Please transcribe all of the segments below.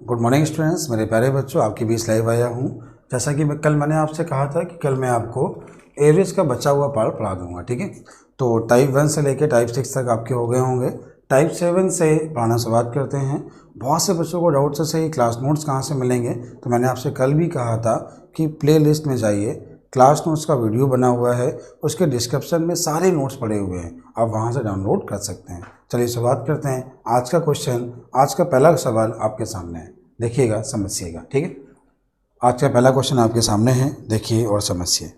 Good morning students, मेरे प्यारे बच्चों, आपके बीच लाइव आया हूँ। जैसा कि मैंने आपसे कहा था कि कल मैं आपको एवरेज का बचा हुआ पार्ट पढ़ा दूंगा, ठीक है। तो टाइप 1 से लेकर टाइप 6 तक आपके हो गए होंगे। टाइप 7 से पढ़ाना शुरुआत करते हैं। बहुत से बच्चों को डाउट से सही क्लास नोट्स कहाँ से मिलेंगे, तो मैंने आपसे कल भी कहा था कि प्ले लिस्ट में जाइए, क्लास नोट्स का वीडियो बना हुआ है, उसके डिस्क्रिप्शन में सारे नोट्स पड़े हुए हैं, आप वहाँ से डाउनलोड कर सकते हैं। चलिए शुरुआत करते हैं। आज का क्वेश्चन, आज का पहला सवाल आपके सामने है, देखिएगा समझिएगा, ठीक है। आज का पहला क्वेश्चन आपके सामने है, देखिए और समझिए।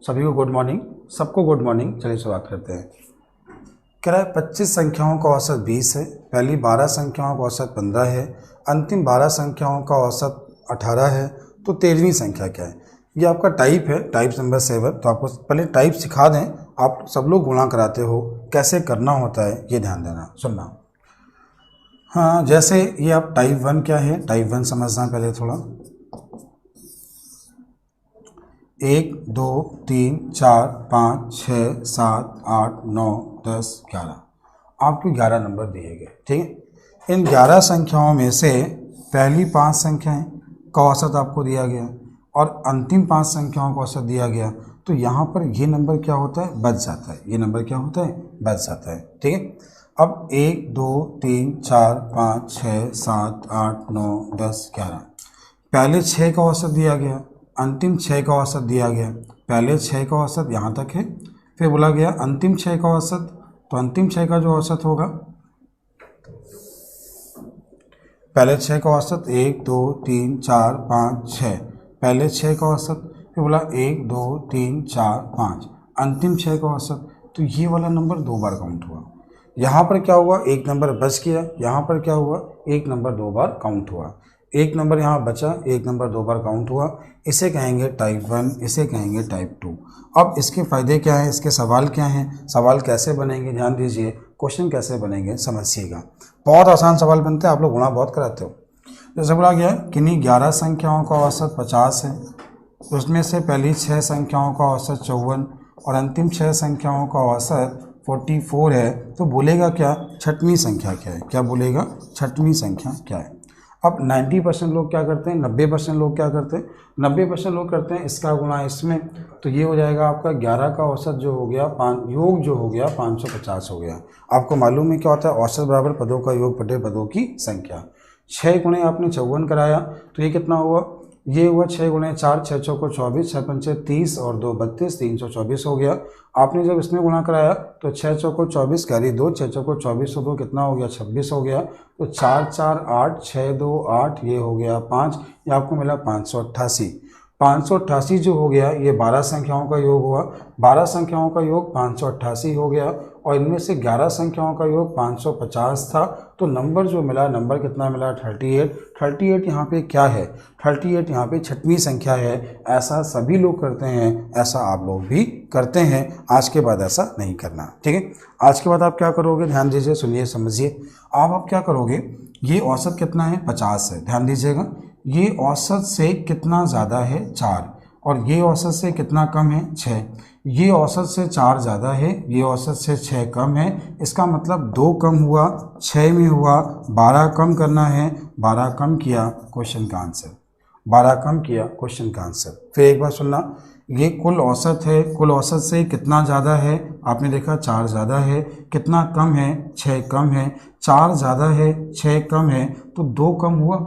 सभी को गुड मॉर्निंग, सबको गुड मॉर्निंग। चलिए शुरुआत करते हैं। कह रहा है 25 संख्याओं का औसत 20 है, पहली 12 संख्याओं का औसत 15 है, अंतिम 12 संख्याओं का औसत 18 है, तो 13वीं संख्या क्या है। ये आपका टाइप है, टाइप नंबर 7। तो आपको पहले टाइप सिखा दें, आप सब लोग गुणा कराते हो, कैसे करना होता है ये ध्यान देना, सुनना। हाँ, जैसे ये आप टाइप 1 क्या है, टाइप 1 समझना पहले थोड़ा। 1 2 3 4 5 6 7 8 9 10 11, आपको 11 नंबर दिए गए, ठीक है। इन 11 संख्याओं में से पहली 5 संख्याएं का औसत आपको दिया गया और अंतिम 5 संख्याओं का औसत दिया गया, तो यहाँ पर ये नंबर क्या होता है, बच जाता है। ये नंबर क्या होता है, बच जाता है, ठीक है। अब 1 2 3 4 5 6 7 8 9 10 11, पहले 6 का औसत दिया गया, अंतिम 6 का औसत दिया गया। पहले 6 का औसत यहाँ तक है, फिर बोला गया अंतिम 6 का औसत, तो अंतिम 6 का जो औसत होगा, पहले 6 का औसत 1 2 3 4 5 6, पहले 6 का औसत, फिर बोला 1 2 3 4 5, अंतिम 6 का औसत, तो ये वाला नंबर 2 बार काउंट हुआ। यहाँ पर क्या हुआ, एक नंबर बच गया, यहाँ पर क्या हुआ, एक नंबर 2 बार काउंट हुआ। एक नंबर यहाँ बचा, एक नंबर 2 बार काउंट हुआ, इसे कहेंगे टाइप 1, इसे कहेंगे टाइप 2। अब इसके फ़ायदे क्या हैं, इसके सवाल क्या हैं, सवाल कैसे बनेंगे, ध्यान दीजिए, क्वेश्चन कैसे बनेंगे समझिएगा। बहुत आसान सवाल बनते हैं, आप लोग गुणा बहुत कराते हो। जैसे बोला गया किन्हीं 11 संख्याओं का औसत 50 है, उसमें से पहली 6 संख्याओं का औसत 54 और अंतिम 6 संख्याओं का औसत 44 है, तो बोलेगा क्या, छठवीं संख्या क्या है। क्या बोलेगा, छठवीं संख्या क्या है। अब 90% लोग क्या करते हैं, 90% लोग क्या करते हैं, 90% लोग करते हैं इसका गुणा इसमें, तो ये हो जाएगा आपका 11 का औसत जो हो गया, योग जो हो गया 550 हो गया। आपको मालूम है क्या होता है, औसत बराबर पदों का योग बटे पदों की संख्या। 6 गुणे आपने 54 कराया, तो ये कितना हुआ, ये हुआ 6 गुणे 4, 6 चौको 24, 6 पंचे 30 और 2 32, 324 हो गया। आपने जब इसमें गुणा कराया तो 6 चौको 24 कैरी 2, 6 चौको 24 2 कितना हो गया, 26 हो गया। तो 4 4 8 6 2 8, ये हो गया 5, ये आपको मिला 588। 588 जो हो गया, ये 12 संख्याओं का योग हुआ, 12 संख्याओं का योग 588 हो गया, और इनमें से 11 संख्याओं का योग 550 था, तो नंबर जो मिला, नंबर कितना मिला, 38। 38 यहाँ पे क्या है, 38 यहाँ पे छठवीं संख्या है। ऐसा सभी लोग करते हैं, ऐसा आप लोग भी करते हैं। आज के बाद ऐसा नहीं करना, ठीक है। आज के बाद आप क्या करोगे, ध्यान दीजिए, सुनिए समझिए। आप क्या करोगे, ये औसत कितना है, 50 है, ध्यान दीजिएगा। ये औसत से कितना ज़्यादा है, 4, और ये औसत से कितना कम है, 6। ये औसत से 4 ज़्यादा है, ये औसत से 6 कम है, इसका मतलब 2 कम हुआ, 6 में हुआ, 12 कम करना है, 12 कम किया, क्वेश्चन का आंसर, 12 कम किया, क्वेश्चन का आंसर। फिर एक बार सुनना, ये कुल औसत है, कुल औसत से कितना ज़्यादा है, आपने देखा 4 ज़्यादा है, कितना कम है, 6 कम है, 4 ज़्यादा है, 6 कम है, तो 2 कम हुआ,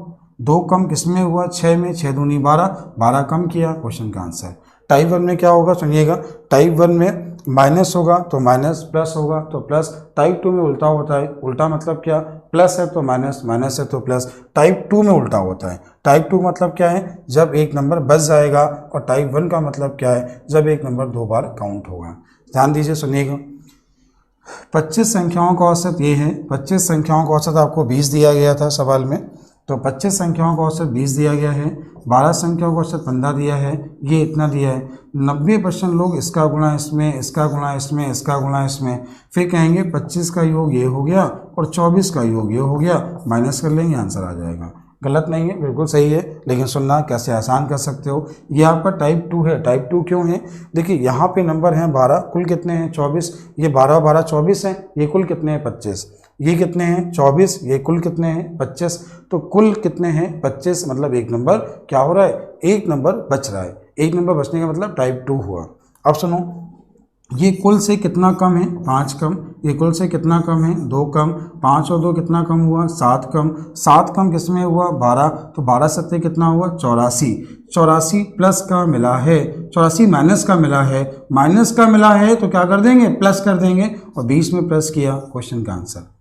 2 कम किसमें हुआ, 6 में, 6 दूनी 12, 12 कम किया, क्वेश्चन का आंसर। टाइप 1 में क्या होगा, सुनिएगा, टाइप 1 में माइनस होगा तो माइनस, प्लस होगा तो प्लस। टाइप 2 में उल्टा होता है, उल्टा मतलब क्या, प्लस है तो माइनस, माइनस है तो प्लस। टाइप 2 में उल्टा होता है। टाइप 2 मतलब क्या है, जब एक नंबर बच जाएगा, और टाइप 1 का मतलब क्या है, जब एक नंबर 2 बार काउंट होगा। ध्यान दीजिए, सुनिएगा। 25 संख्याओं का औसत ये है, 25 संख्याओं का औसत आपको 20 दिया गया था सवाल में, तो 25 संख्याओं का औसत 20 दिया गया है, 12 संख्याओं का औसत 15 दिया है, ये इतना दिया है। 90% लोग इसका गुणा इसमें, इसका गुणा इसमें, इसका गुणा इसमें, फिर कहेंगे 25 का योग ये हो गया और 24 का योग ये हो गया, माइनस कर लेंगे, आंसर आ जाएगा। गलत नहीं है, बिल्कुल सही है, लेकिन सुनना कैसे आसान कर सकते हो। ये आपका टाइप 2 है। टाइप 2 क्यों है, देखिए यहाँ पे नंबर हैं 12, कुल कितने हैं 24, ये 12 12 24 हैं, ये कुल कितने हैं 25। ये कितने हैं 24, ये कुल कितने हैं 25, तो कुल कितने हैं 25, मतलब एक नंबर क्या हो रहा है, एक नंबर बच रहा है। एक नंबर बचने का मतलब टाइप 2 हुआ। अब सुनो, ये कुल से कितना कम है 5 कम, ये कुल से कितना कम है 2 कम, 5 और 2 कितना कम हुआ 7 कम, 7 कम किसमें हुआ 12, तो 12 सत्ते कितना हुआ 84, 84 प्लस का मिला है, 84 माइनस का मिला है, माइनस का मिला है तो क्या कर देंगे प्लस कर देंगे, और 20 में प्लस किया क्वेश्चन का आंसर,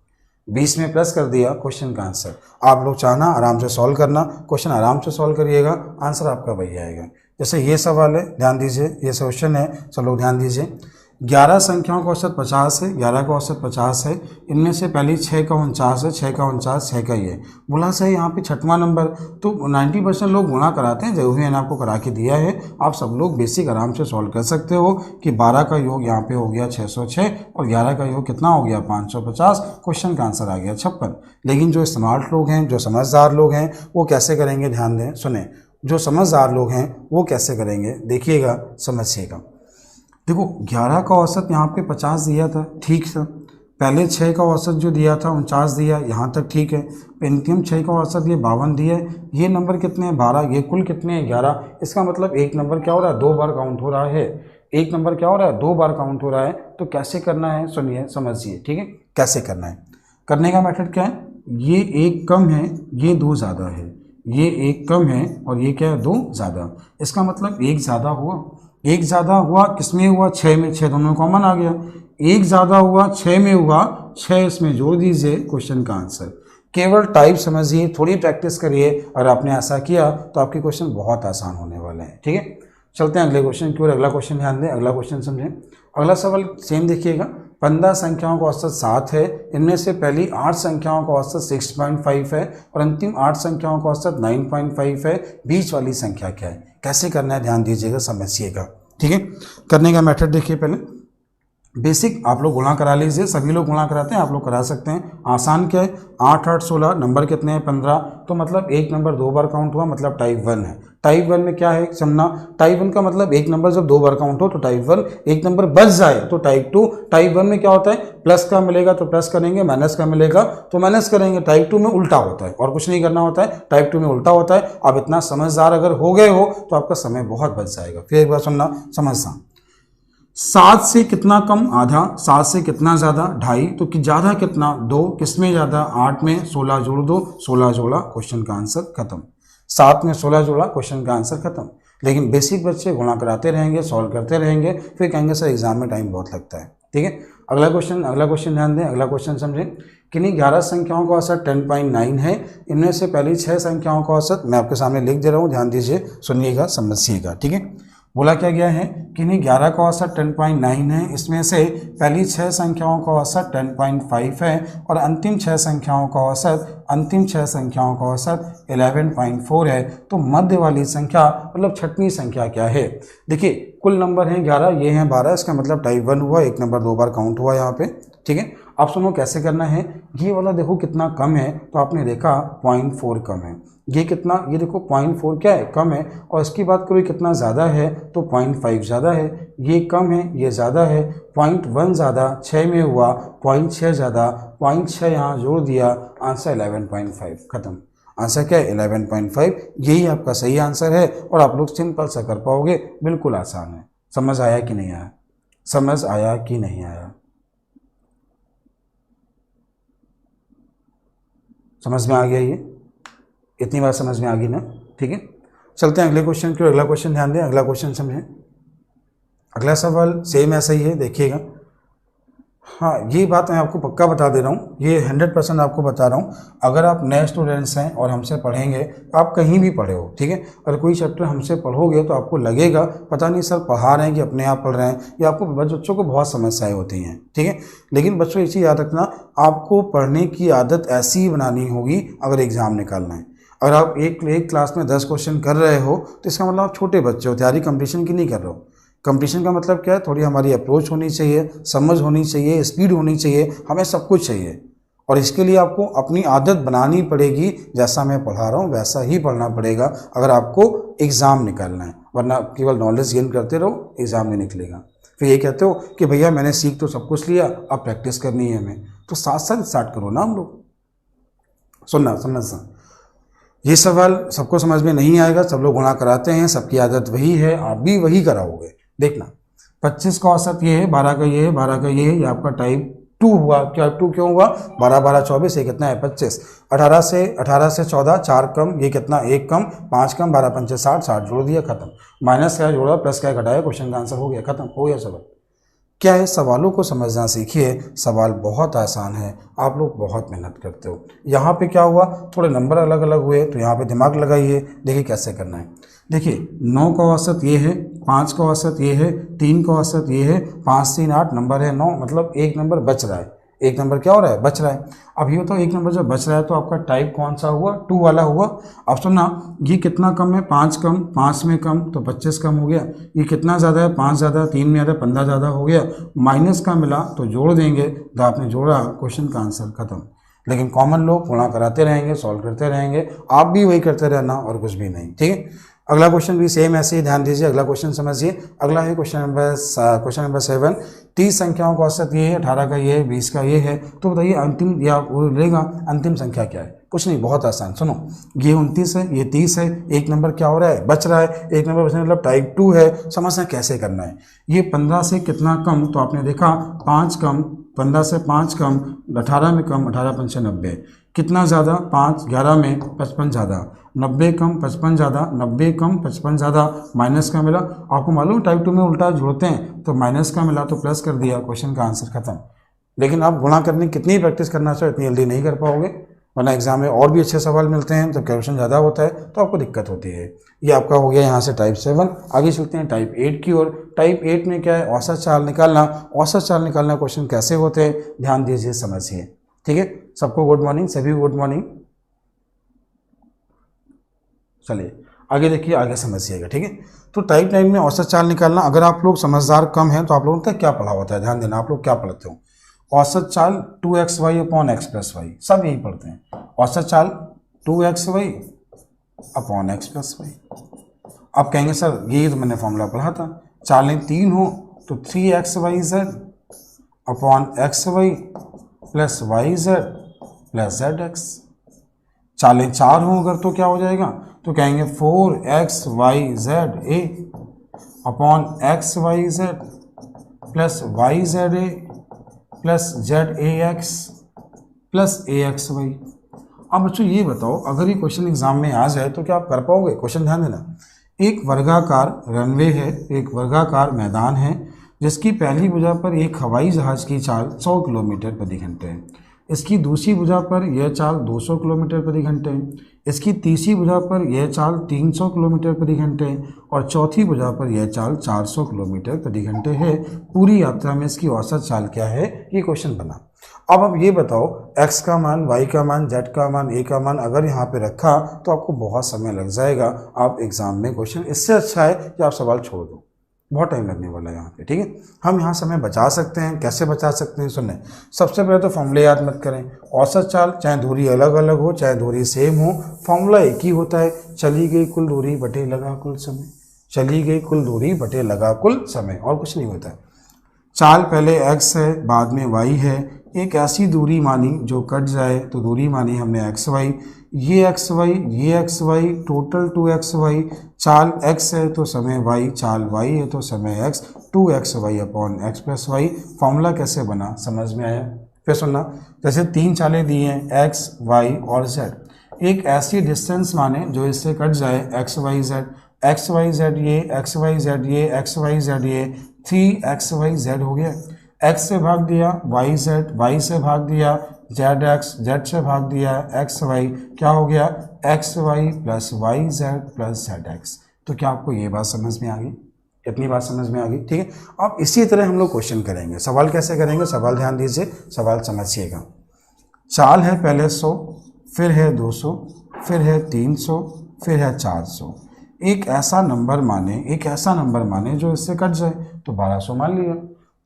20 में प्लस कर दिया क्वेश्चन का आंसर। आप लोग चाहना आराम से सॉल्व करना, क्वेश्चन आराम से सॉल्व करिएगा, आंसर आपका वही आएगा। जैसे ये सवाल है, ध्यान दीजिए, ये क्वेश्चन है, सब लोग ध्यान दीजिए। 11 संख्याओं का औसत 50 है, 11 का औसत 50 है, इनमें से पहली 6 का 49 है, 6 का 49, 6 का ही है, बोला सही यहाँ पे छठवां नंबर। तो 90% लोग गुणा कराते हैं, जरूरी मैंने आपको करा के दिया है, आप सब लोग बेसिक आराम से सॉल्व कर सकते हो कि 12 का योग यहाँ पे हो गया 606 और 11 का योग कितना हो गया 550, क्वेश्चन का आंसर आ गया 56। लेकिन जो स्मार्ट लोग हैं, जो समझदार लोग हैं, वो कैसे करेंगे, ध्यान दें, सुने, जो समझदार लोग हैं वो कैसे करेंगे, देखिएगा, समझिएगा। देखो 11 का औसत यहाँ पे 50 दिया था, ठीक था, पहले 6 का औसत जो दिया था 49 दिया, यहाँ तक ठीक है, अंतिम 6 का औसत ये 52 दिया है, ये नंबर कितने हैं 12, ये कुल कितने हैं 11, इसका मतलब एक नंबर क्या हो रहा है 2 बार काउंट हो रहा है, एक नंबर क्या हो रहा है 2 बार काउंट हो रहा है। तो कैसे करना है सुनिए समझिए, ठीक है, कैसे करना है, करने का मेथड क्या है, ये एक कम है, ये 2 ज़्यादा है, ये एक कम है और ये क्या है 2 ज़्यादा, इसका मतलब एक ज़्यादा हुआ, एक ज़्यादा हुआ किसमें हुआ 6 में, 6 दोनों कॉमन आ गया, एक ज़्यादा हुआ 6 में हुआ, 6 इसमें जोड़ दीजिए क्वेश्चन का आंसर। केवल टाइप समझिए, थोड़ी प्रैक्टिस करिए, और आपने ऐसा किया तो आपके क्वेश्चन बहुत आसान होने वाले हैं, ठीक है। चलते हैं अगले क्वेश्चन की ओर, अगला क्वेश्चन ध्यान दें, अगला क्वेश्चन समझें। अगला सवाल सेम देखिएगा, 15 संख्याओं का औसत 7 है, इनमें से पहली 8 संख्याओं का औसत 6.5 है और अंतिम 8 संख्याओं का औसत 9.5 है, बीच वाली संख्या क्या है, कैसे करना है ध्यान दीजिएगा, समझिएगा, ठीक है। करने का मेथड देखिए, पहले बेसिक आप लोग गुणा करा लीजिए, सभी लोग गुणा कराते हैं, आप लोग करा सकते हैं, आसान क्या है, 8 8 16, नंबर कितने हैं 15, तो मतलब एक नंबर 2 बार काउंट हुआ, मतलब टाइप 1 है। टाइप 1 में क्या है समझना, टाइप 1 का मतलब एक नंबर जब 2 बार काउंट हो तो टाइप 1, एक नंबर बच जाए तो टाइप 2। टाइप 1 में क्या होता है, प्लस का मिलेगा तो प्लस करेंगे, माइनस का मिलेगा तो माइनस करेंगे, टाइप 2 में उल्टा होता है और कुछ नहीं करना होता है, टाइप 2 में उल्टा होता है। आप इतना समझदार अगर हो गए हो तो आपका समय बहुत बच जाएगा। फिर एक बार सुनना, समझना, 7 से कितना कम आधा, 7 से कितना ज़्यादा 2.5, तो कि ज़्यादा कितना 2, किसमें ज़्यादा 8 में, 16 जोड़ दो, 16 जोड़ा, क्वेश्चन का आंसर खत्म। 7 में 16 जोड़ा, क्वेश्चन का आंसर खत्म। लेकिन बेसिक बच्चे गुणा कराते रहेंगे, सॉल्व करते रहेंगे, फिर कहेंगे सर एग्जाम में टाइम बहुत लगता है, ठीक है। अगला क्वेश्चन ध्यान दें, अगला क्वेश्चन समझें। किन्हीं 11 संख्याओं का औसत 10.9 है, इनमें से पहली 6 संख्याओं का औसत मैं आपके सामने लिख दे रहा हूँ, ध्यान दीजिए, सुनिएगा, समझिएगा, ठीक है। बोला क्या गया है, किन्हीं 11 का औसत 10.9 है, इसमें से पहली 6 संख्याओं का औसत 10.5 है और अंतिम 6 संख्याओं का औसत 11.4 है, तो मध्य वाली संख्या मतलब छठवीं संख्या क्या है। देखिए कुल नंबर हैं 11, ये हैं 12, इसका मतलब टाइप 1 हुआ, एक नंबर 2 बार काउंट हुआ यहाँ पे, ठीक है। आप सुनो कैसे करना है, ये वाला देखो कितना कम है, तो आपने देखा 0.4 कम है, ये कितना, ये देखो 0.4 क्या है कम है, और इसकी बात करो कितना ज़्यादा है तो 0.5 ज़्यादा है, ये कम है ये ज़्यादा है, 0.1 ज़्यादा 6 में हुआ, 0.6 ज़्यादा, 0.6 यहाँ जोड़ दिया, आंसर 11.5 खत्म। आंसर क्या है 11.5, यही आपका सही आंसर है और आप लोग सिंपल सा कर पाओगे, बिल्कुल आसान है। समझ आया कि नहीं आया, समझ आया कि नहीं आया, समझ में आ गया, ये इतनी बार समझ में आ गई ना, ठीक है। चलते हैं अगले क्वेश्चन की ओर, अगला क्वेश्चन ध्यान दें, अगला क्वेश्चन समझें। अगला सवाल सेम ऐसा ही है, देखिएगा। हाँ ये बात मैं आपको पक्का बता दे रहा हूँ, ये 100% आपको बता रहा हूँ, अगर आप नए स्टूडेंट्स हैं और हमसे पढ़ेंगे, आप कहीं भी पढ़े हो, ठीक है, अगर कोई चैप्टर हमसे पढ़ोगे तो आपको लगेगा पता नहीं सर पढ़ा रहे हैं कि अपने आप पढ़ रहे हैं, या आपको बच्चों को बहुत समस्याएं होती हैं, ठीक है। लेकिन बच्चों ये चीज़ याद रखना, आपको पढ़ने की आदत ऐसी ही बनानी होगी अगर एग्ज़ाम निकालना है। अगर आप एक क्लास में 10 क्वेश्चन कर रहे हो तो इसका मतलब आप छोटे बच्चे हो, तैयारी कंपटीशन की नहीं कर रहे हो। कंपटीशन का मतलब क्या है, थोड़ी हमारी अप्रोच होनी चाहिए, समझ होनी चाहिए, स्पीड होनी चाहिए, हमें सब कुछ चाहिए, और इसके लिए आपको अपनी आदत बनानी पड़ेगी, जैसा मैं पढ़ा रहा हूँ वैसा ही पढ़ना पड़ेगा अगर आपको एग्ज़ाम निकालना है, वरना केवल नॉलेज गेन करते रहो, एग्ज़ाम नहीं निकलेगा। फिर ये कहते हो कि भैया मैंने सीख तो सब कुछ लिया, अब प्रैक्टिस करनी है हमें, तो साथ साथ स्टार्ट करो ना हम लोग। सुनना सुनना सुन, ये सवाल सबको समझ में नहीं आएगा, सब लोग गुणा कराते हैं, सबकी आदत वही है, आप भी वही कराओगे। देखना 25 का औसत ये है, 12 का ये है, 12 का ये है, ये आपका टाइप 2 हुआ। क्या 2 क्यों हुआ? 12 12 24, ये कितना है 25। 18 से 14 4 कम, ये कितना 1 कम, 5 कम, 12 पंचे 60, 60 जोड़ दिया, खत्म। माइनस क्या जोड़ा प्लस क्या घटाया, क्वेश्चन का आंसर हो गया, खत्म हो गया सवाल। क्या है, सवालों को समझना सीखिए, सवाल बहुत आसान है, आप लोग बहुत मेहनत करते हो। यहाँ पे क्या हुआ, थोड़े नंबर अलग अलग हुए, तो यहाँ पे दिमाग लगाइए, देखिए कैसे करना है। देखिए 9 का औसत ये है, 5 का औसत ये है, 3 का औसत ये है, 5 3 8 नंबर है 9, मतलब एक नंबर बच रहा है, एक नंबर क्या हो रहा है, बच रहा है। अब ये तो एक नंबर जब बच रहा है तो आपका टाइप कौन सा हुआ, 2 वाला हुआ। अब सुनना, ये कितना कम है, 5 कम, 5 में कम तो 25 कम हो गया। ये कितना ज़्यादा है, 5 ज़्यादा, 3 में ज़्यादा, 15 ज़्यादा हो गया। माइनस का मिला तो जोड़ देंगे, तो आपने जोड़ा, क्वेश्चन का आंसर खत्म। लेकिन कॉमन लोग गुणा कराते रहेंगे, सॉल्व करते रहेंगे, आप भी वही करते रहना और कुछ भी नहीं, ठीक है। अगला क्वेश्चन भी सेम ऐसे ही ध्यान दीजिए, अगला क्वेश्चन समझिए। अगला है क्वेश्चन नंबर 7। 30 संख्याओं का औसत ये है, 18 का ये है, 20 का ये है, तो बताइए अंतिम या वो लेगा अंतिम संख्या क्या है। कुछ नहीं, बहुत आसान, सुनो, ये 29 है, ये 30 है, एक नंबर क्या हो रहा है, बच रहा है, एक नंबर बचने मतलब टाइप 2 है। समझना कैसे करना है। ये 15 से कितना कम, तो आपने देखा 5 कम, 15 से 5 कम, 18 में कम, 18 पंचे 90, कितना ज़्यादा, 5, 11 में 55 ज़्यादा, 90 कम 55 ज़्यादा, 90 कम 55 ज़्यादा, माइनस का मिला। आपको मालूम टाइप 2 में उल्टा जोड़ते हैं, तो माइनस का मिला तो प्लस कर दिया, क्वेश्चन का आंसर खत्म। लेकिन आप गुणा करने की कितनी प्रैक्टिस करना चाहिए, इतनी जल्दी नहीं कर पाओगे, वरना एग्जाम में और भी अच्छे सवाल मिलते हैं, तो क्वेश्चन ज़्यादा होता है तो आपको दिक्कत होती है। ये आपका हो गया यहाँ से टाइप 7। आगे चलते हैं टाइप 8 की ओर। टाइप 8 में क्या है, औसत चाल निकालना। औसत चाल निकालना क्वेश्चन कैसे होते हैं, ध्यान दीजिए, समझिए, ठीक है। सबको गुड मॉर्निंग, सभी गुड मॉर्निंग। चलिए आगे देखिए, आगे समझिएगा, ठीक है। तो टाइप 9 में औसत चाल निकालना, अगर आप लोग समझदार कम हैं तो आप लोगों ने क्या पढ़ा होता है, ध्यान देना, आप लोग क्या पढ़ते हो। औसत चाल 2xy upon x plus Y, सब यही पढ़ते हैं। औसत चाल 2xy upon x plus Y. अब कहेंगे सर ये तो मैंने फॉर्मूला पढ़ा था, चालें 3 हो तो 3xyz upon xy plus yz plus zx। चालें 4 हो अगर तो क्या हो जाएगा, तो कहेंगे 4xyza upon xyz plus yza plus zax plus axy। अब बच्चों ये बताओ, अगर ये क्वेश्चन एग्जाम में आ जाए तो क्या आप कर पाओगे। क्वेश्चन ध्यान देना, एक वर्गाकार रनवे है, एक वर्गाकार मैदान है, जिसकी पहली भुजा पर एक हवाई जहाज की चाल 100 किलोमीटर प्रति घंटे है। इसकी दूसरी भुजा पर यह चाल 200 किलोमीटर प्रति घंटे है। इसकी तीसरी भुजा पर यह चाल 300 किलोमीटर प्रति घंटे है और चौथी भुजा पर यह चाल 400 किलोमीटर प्रति घंटे है। पूरी यात्रा में इसकी औसत चाल क्या है, ये क्वेश्चन बना। अब ये बताओ, x का मान, y का मान, z का मान, a का मान अगर यहाँ पे रखा तो आपको बहुत समय लग जाएगा। आप एग्जाम में क्वेश्चन, इससे अच्छा है कि आप सवाल छोड़ दो, बहुत टाइम लगने वाला है यहाँ पे, ठीक है। हम यहाँ समय बचा सकते हैं, कैसे बचा सकते हैं, सुनने। सबसे पहले तो फॉर्मूले याद मत करें। औसत चाल चाहे दूरी अलग अलग हो चाहे दूरी सेम हो, फॉर्मूला एक ही होता है, चली गई कुल दूरी बटे लगा कुल समय। चली गई कुल दूरी बटे लगा कुल समय, और कुछ नहीं होता है। चाल पहले x है बाद में y है, एक ऐसी दूरी मानी जो कट जाए, तो दूरी मानी हमने xy, ये xy टोटल 2xy। चाल x है तो समय y, चाल y है तो समय x, 2xy upon x plus Y. Formula कैसे बना, समझ में आया। फिर सुनना, जैसे 3 चालें दी हैं x, y और z, एक ऐसी डिस्टेंस माने जो इससे कट जाए x y z, x y z ये, x y z ये, x y z ये, 3xyz हो गया। x से भाग दिया yz, y से भाग दिया zx, z से भाग दिया xy, क्या हो गया xy plus yz plus zx। तो क्या आपको ये बात समझ में आ गई, इतनी बात समझ में आ गई, ठीक है। अब इसी तरह हम लोग क्वेश्चन करेंगे। सवाल कैसे करेंगे, सवाल ध्यान दीजिए, सवाल समझिएगा। चाल है पहले 100, फिर है 200, फिर है 300, फिर है 400। एक ऐसा नंबर माने जो इससे कट जाए, तो 1200 मान लिया।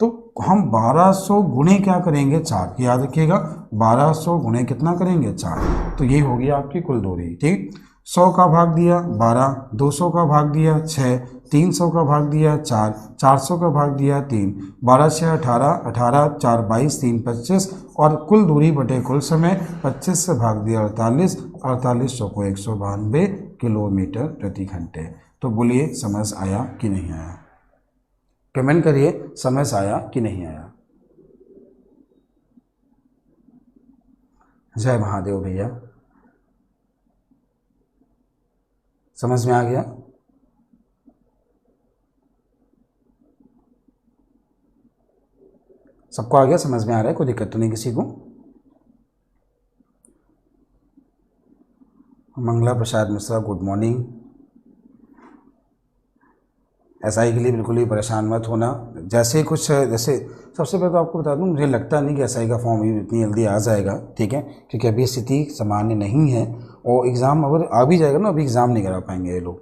तो हम 1200 गुणे क्या करेंगे, 4, याद रखिएगा 1200 गुणे कितना करेंगे, 4। तो ये होगी आपकी कुल दूरी, ठीक। 100 का भाग दिया 12, 200 का भाग दिया 6, 300 का भाग दिया 4, 400 का भाग दिया 3, 12 6 18, 18 4 22, 3 25 और कुल दूरी बटे कुल समय 25 से भाग दिया 48, 48 चौको 192 किलोमीटर प्रति घंटे। तो बोलिए समझ आया कि नहीं आया? कमेंट करिए समझ आया कि नहीं आया। जय महादेव भैया, समझ में आ गया? सबको आ गया? समझ में आ रहा है? कोई दिक्कत तो नहीं किसी को? मंगला प्रसाद मिश्रा गुड मॉर्निंग। एसआई के लिए बिल्कुल ही परेशान मत होना। जैसे कुछ जैसे सबसे पहले तो आपको बता दूं, मुझे लगता नहीं कि एसआई का फॉर्म भी इतनी जल्दी आ जाएगा, ठीक है, क्योंकि अभी स्थिति सामान्य नहीं है और एग्ज़ाम अगर आ भी जाएगा ना, अभी एग्ज़ाम नहीं करा पाएंगे ये लोग।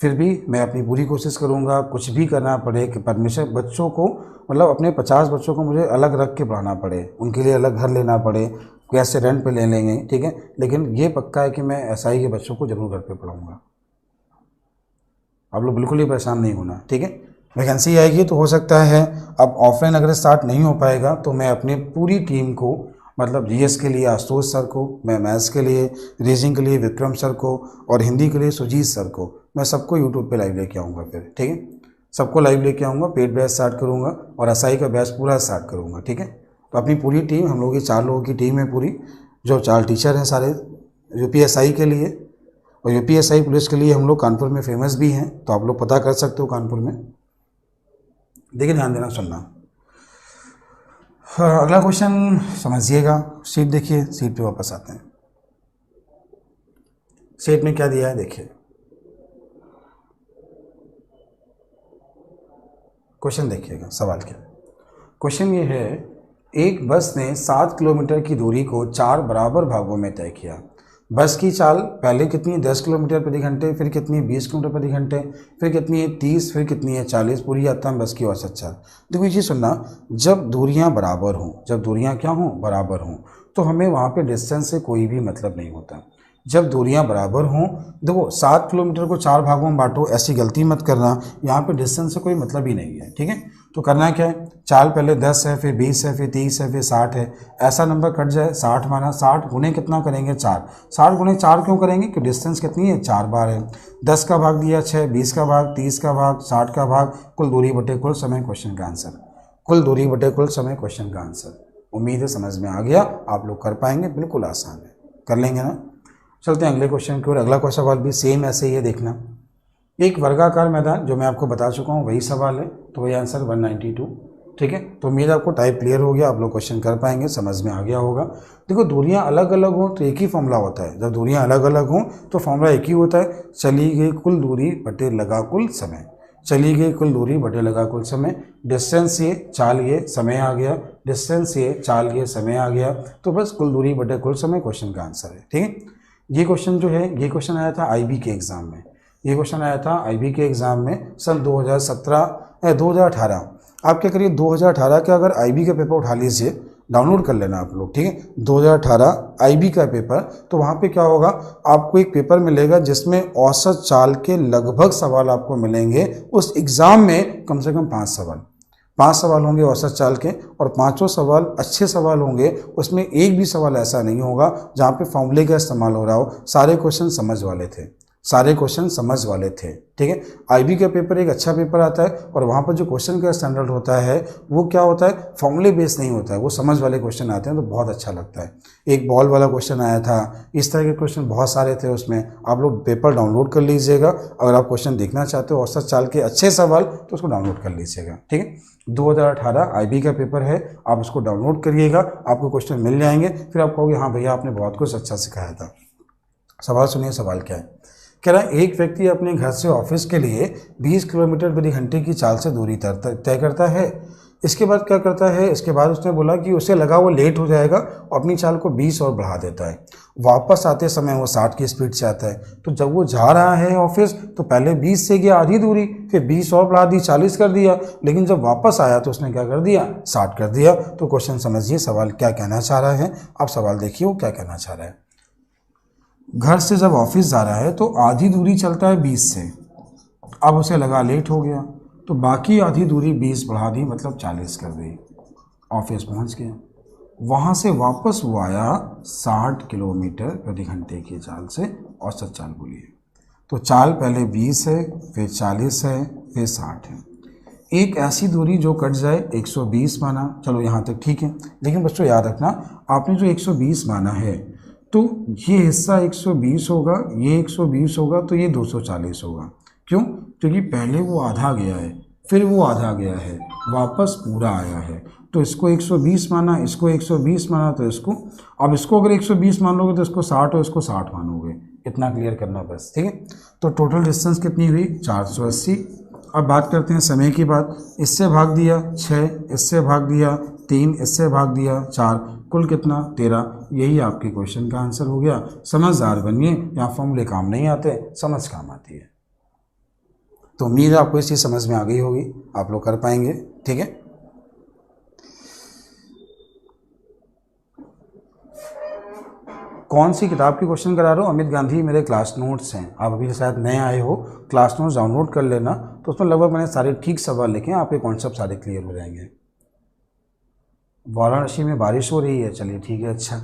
फिर भी मैं अपनी पूरी कोशिश करूँगा, कुछ भी करना पड़े कि परमिशन बच्चों को, मतलब अपने 50 बच्चों को मुझे अलग रख के पढ़ाना पड़े, उनके लिए अलग घर लेना पड़े, कैसे रेंट पे ले लेंगे, ठीक है, लेकिन ये पक्का है कि मैं एसआई के बच्चों को ज़रूर घर पे पढ़ाऊँगा। आप लोग बिल्कुल ही परेशान नहीं होना, ठीक है। वैकेंसी आएगी तो हो सकता है अब ऑफलाइन अगर स्टार्ट नहीं हो पाएगा तो मैं अपनी पूरी टीम को, मतलब जीएस के लिए आशुतोष सर को, मैं मैथ्स के लिए रीजनिंग के लिए विक्रम सर को और हिंदी के लिए सुजीत सर को, मैं सबको यूट्यूब पे लाइव लेके आऊँगा फिर, ठीक है, सबको लाइव लेके आऊँगा, पेड बैच स्टार्ट करूँगा और एसआई का बैच पूरा स्टार्ट करूँगा, ठीक है। तो अपनी पूरी टीम, हम लोग की 4 लोगों की टीम है पूरी, जो 4 टीचर हैं सारे यूपीएसआई के लिए, और यूपीएसआई पुलिस के लिए हम लोग कानपुर में फेमस भी हैं, तो आप लोग पता कर सकते हो कानपुर में। देखिए ध्यान देना, सुनना। अगला क्वेश्चन समझिएगा, सीट देखिए, सीट पे वापस आते हैं। सीट में क्या दिया है देखिए, क्वेश्चन देखिएगा, सवाल क्या। क्वेश्चन ये है, एक बस ने 7 किलोमीटर की दूरी को 4 बराबर भागों में तय किया। बस की चाल पहले कितनी है 10 किलोमीटर प्रति घंटे, फिर कितनी है 20 किलोमीटर प्रति घंटे, फिर कितनी है 30, फिर कितनी है 40, पूरी यात्रा में बस की औसत चाल। देखो ये सुनना, जब दूरियां बराबर हों, जब दूरियां क्या हों, बराबर हों, तो हमें वहाँ पे डिस्टेंस से कोई भी मतलब नहीं होता। जब दूरियां बराबर हों, देखो 7 किलोमीटर को 4 भागों में बांटो, ऐसी गलती मत करना, यहाँ पे डिस्टेंस से कोई मतलब ही नहीं है, ठीक है। तो करना क्या है, चाल पहले 10 है, फिर 20 है, फिर 30 है, फिर 60 है, ऐसा नंबर कट जाए, 60 माना, 60 गुने कितना करेंगे 4, 60 गुने 4 क्यों करेंगे कि डिस्टेंस कितनी है 4 बार है। 10 का भाग दिया 6, 20 का भाग, 30 का भाग, 60 का भाग, कुल दूरी बटे कुल समय, क्वेश्चन का आंसर। कुल दूरी बटे कुल समय, क्वेश्चन का आंसर। उम्मीद है समझ में आ गया, आप लोग कर पाएंगे, बिल्कुल आसान है, कर लेंगे ना। चलते हैं अगले क्वेश्चन की ओर। अगला क्वेश्चन सवाल भी सेम ऐसे ही है, देखना। एक वर्गाकार मैदान, जो मैं आपको बता चुका हूँ वही सवाल है, तो वही आंसर 192, ठीक है। तो उम्मीद आपको टाइप क्लियर हो गया, आप लोग क्वेश्चन कर पाएंगे, समझ में आ गया होगा। देखो दूरियां अलग अलग हों तो एक ही फॉर्मूला होता है, जब दूरियां अलग अलग हों तो फॉर्मूला एक ही होता है, चली गई कुल दूरी बटे लगा कुल समय। चली गई कुल दूरी बटे लगा कुल समय, डिस्टेंस ये, चाल ये, समय आ गया, डिस्टेंस ये, चाल ये, समय आ गया, तो बस कुल दूरी बटे कुल समय क्वेश्चन का आंसर है, ठीक है। ये क्वेश्चन जो है, ये क्वेश्चन आया था आईबी के एग्ज़ाम में, ये क्वेश्चन आया था आईबी के एग्ज़ाम में सन 2018। आप क्या करिए, 2018 के अगर आईबी का पेपर उठा लीजिए, डाउनलोड कर लेना आप लोग, ठीक है। 2018 आईबी का पेपर, तो वहाँ पे क्या होगा, आपको एक पेपर मिलेगा जिसमें औसत चाल के लगभग सवाल आपको मिलेंगे। उस एग्ज़ाम में कम से कम 5 सवाल होंगे औसत चाल के, और 5 सवाल अच्छे सवाल होंगे, उसमें एक भी सवाल ऐसा नहीं होगा जहाँ पे फॉर्मूले का इस्तेमाल हो रहा हो। सारे क्वेश्चन समझ वाले थे, सारे क्वेश्चन समझ वाले थे, ठीक है। आईबी का पेपर एक अच्छा पेपर आता है, और वहाँ पर जो क्वेश्चन का स्टैंडर्ड होता है वो क्या होता है, फॉर्मूले बेस नहीं होता है, वो समझ वाले क्वेश्चन आते हैं, तो बहुत अच्छा लगता है। एक बॉल वाला क्वेश्चन आया था, इस तरह के क्वेश्चन बहुत सारे थे उसमें। आप लोग पेपर डाउनलोड कर लीजिएगा, अगर आप क्वेश्चन देखना चाहते हो औसत चाल के अच्छे सवाल, तो उसको डाउनलोड कर लीजिएगा, ठीक है। 2018 आईबी का पेपर है, आप उसको डाउनलोड करिएगा, आपको क्वेश्चन मिल जाएंगे, फिर आप कहोगे हाँ भैया आपने बहुत कुछ अच्छा सिखाया था। सवाल सुनिए, सवाल क्या है, कह रहा है एक व्यक्ति अपने घर से ऑफिस के लिए 20 किलोमीटर प्रति घंटे की चाल से दूरी तय करता है। इसके बाद क्या करता है, इसके बाद उसने बोला कि उसे लगा वो लेट हो जाएगा और अपनी चाल को 20 और बढ़ा देता है। वापस आते समय वो 60 की स्पीड से आता है। तो जब वो जा रहा है ऑफिस तो पहले 20 से गया आधी दूरी, फिर 20 और बढ़ा दी, 40 कर दिया, लेकिन जब वापस आया तो उसने क्या कर दिया, 60 कर दिया। तो क्वेश्चन समझिए, सवाल क्या कहना चाह रहा है, आप सवाल देखिए वो क्या कहना चाह रहा है। घर से जब ऑफिस जा रहा है तो आधी दूरी चलता है 20 से, अब उसे लगा लेट हो गया तो बाकी आधी दूरी 20 बढ़ा दी, मतलब 40 कर दी, ऑफिस पहुंच गया। वहाँ से वापस वो आया 60 किलोमीटर प्रति घंटे की चाल से, औसत चाल बोलिए। तो चाल पहले 20 है, फिर 40 है, फिर 60 है। एक ऐसी दूरी जो कट जाए 120 माना, चलो यहाँ तक ठीक है। लेकिन बच्चों याद रखना, आपने जो 120 माना है तो ये हिस्सा 120 होगा, ये 120 होगा, तो ये 240 होगा। क्यों? क्योंकि पहले वो आधा गया है, फिर वो आधा गया है, वापस पूरा आया है। तो इसको 120 माना, इसको 120 माना, तो इसको, अब इसको अगर 120 मान लोगे तो इसको 60 और इसको 60 मानोगे। इतना क्लियर करना बस, ठीक है। तो टोटल डिस्टेंस कितनी हुई? 480। अब बात करते हैं समय की बात। इससे भाग दिया 6, इससे भाग दिया 3, इससे भाग दिया 4, कुल कितना? 13। यही आपके क्वेश्चन का आंसर हो गया। समझदार बनिए, यहाँ फॉर्मूले काम नहीं आते, समझ काम आती है। तो उम्मीद है आपको इस चीज़ समझ में आ गई होगी, आप लोग कर पाएंगे, ठीक है। कौन सी किताब की क्वेश्चन करा रहा हूँ? अमित गांधी मेरे क्लास नोट्स हैं, आप अभी शायद नए आए हो, क्लास नोट्स डाउनलोड कर लेना। तो उसमें लगभग मैंने सारे ठीक सवाल लिखे हैं, आपके कॉन्सेप्ट सारे क्लियर हो जाएंगे। वाराणसी में बारिश हो रही है, चलिए ठीक है, अच्छा।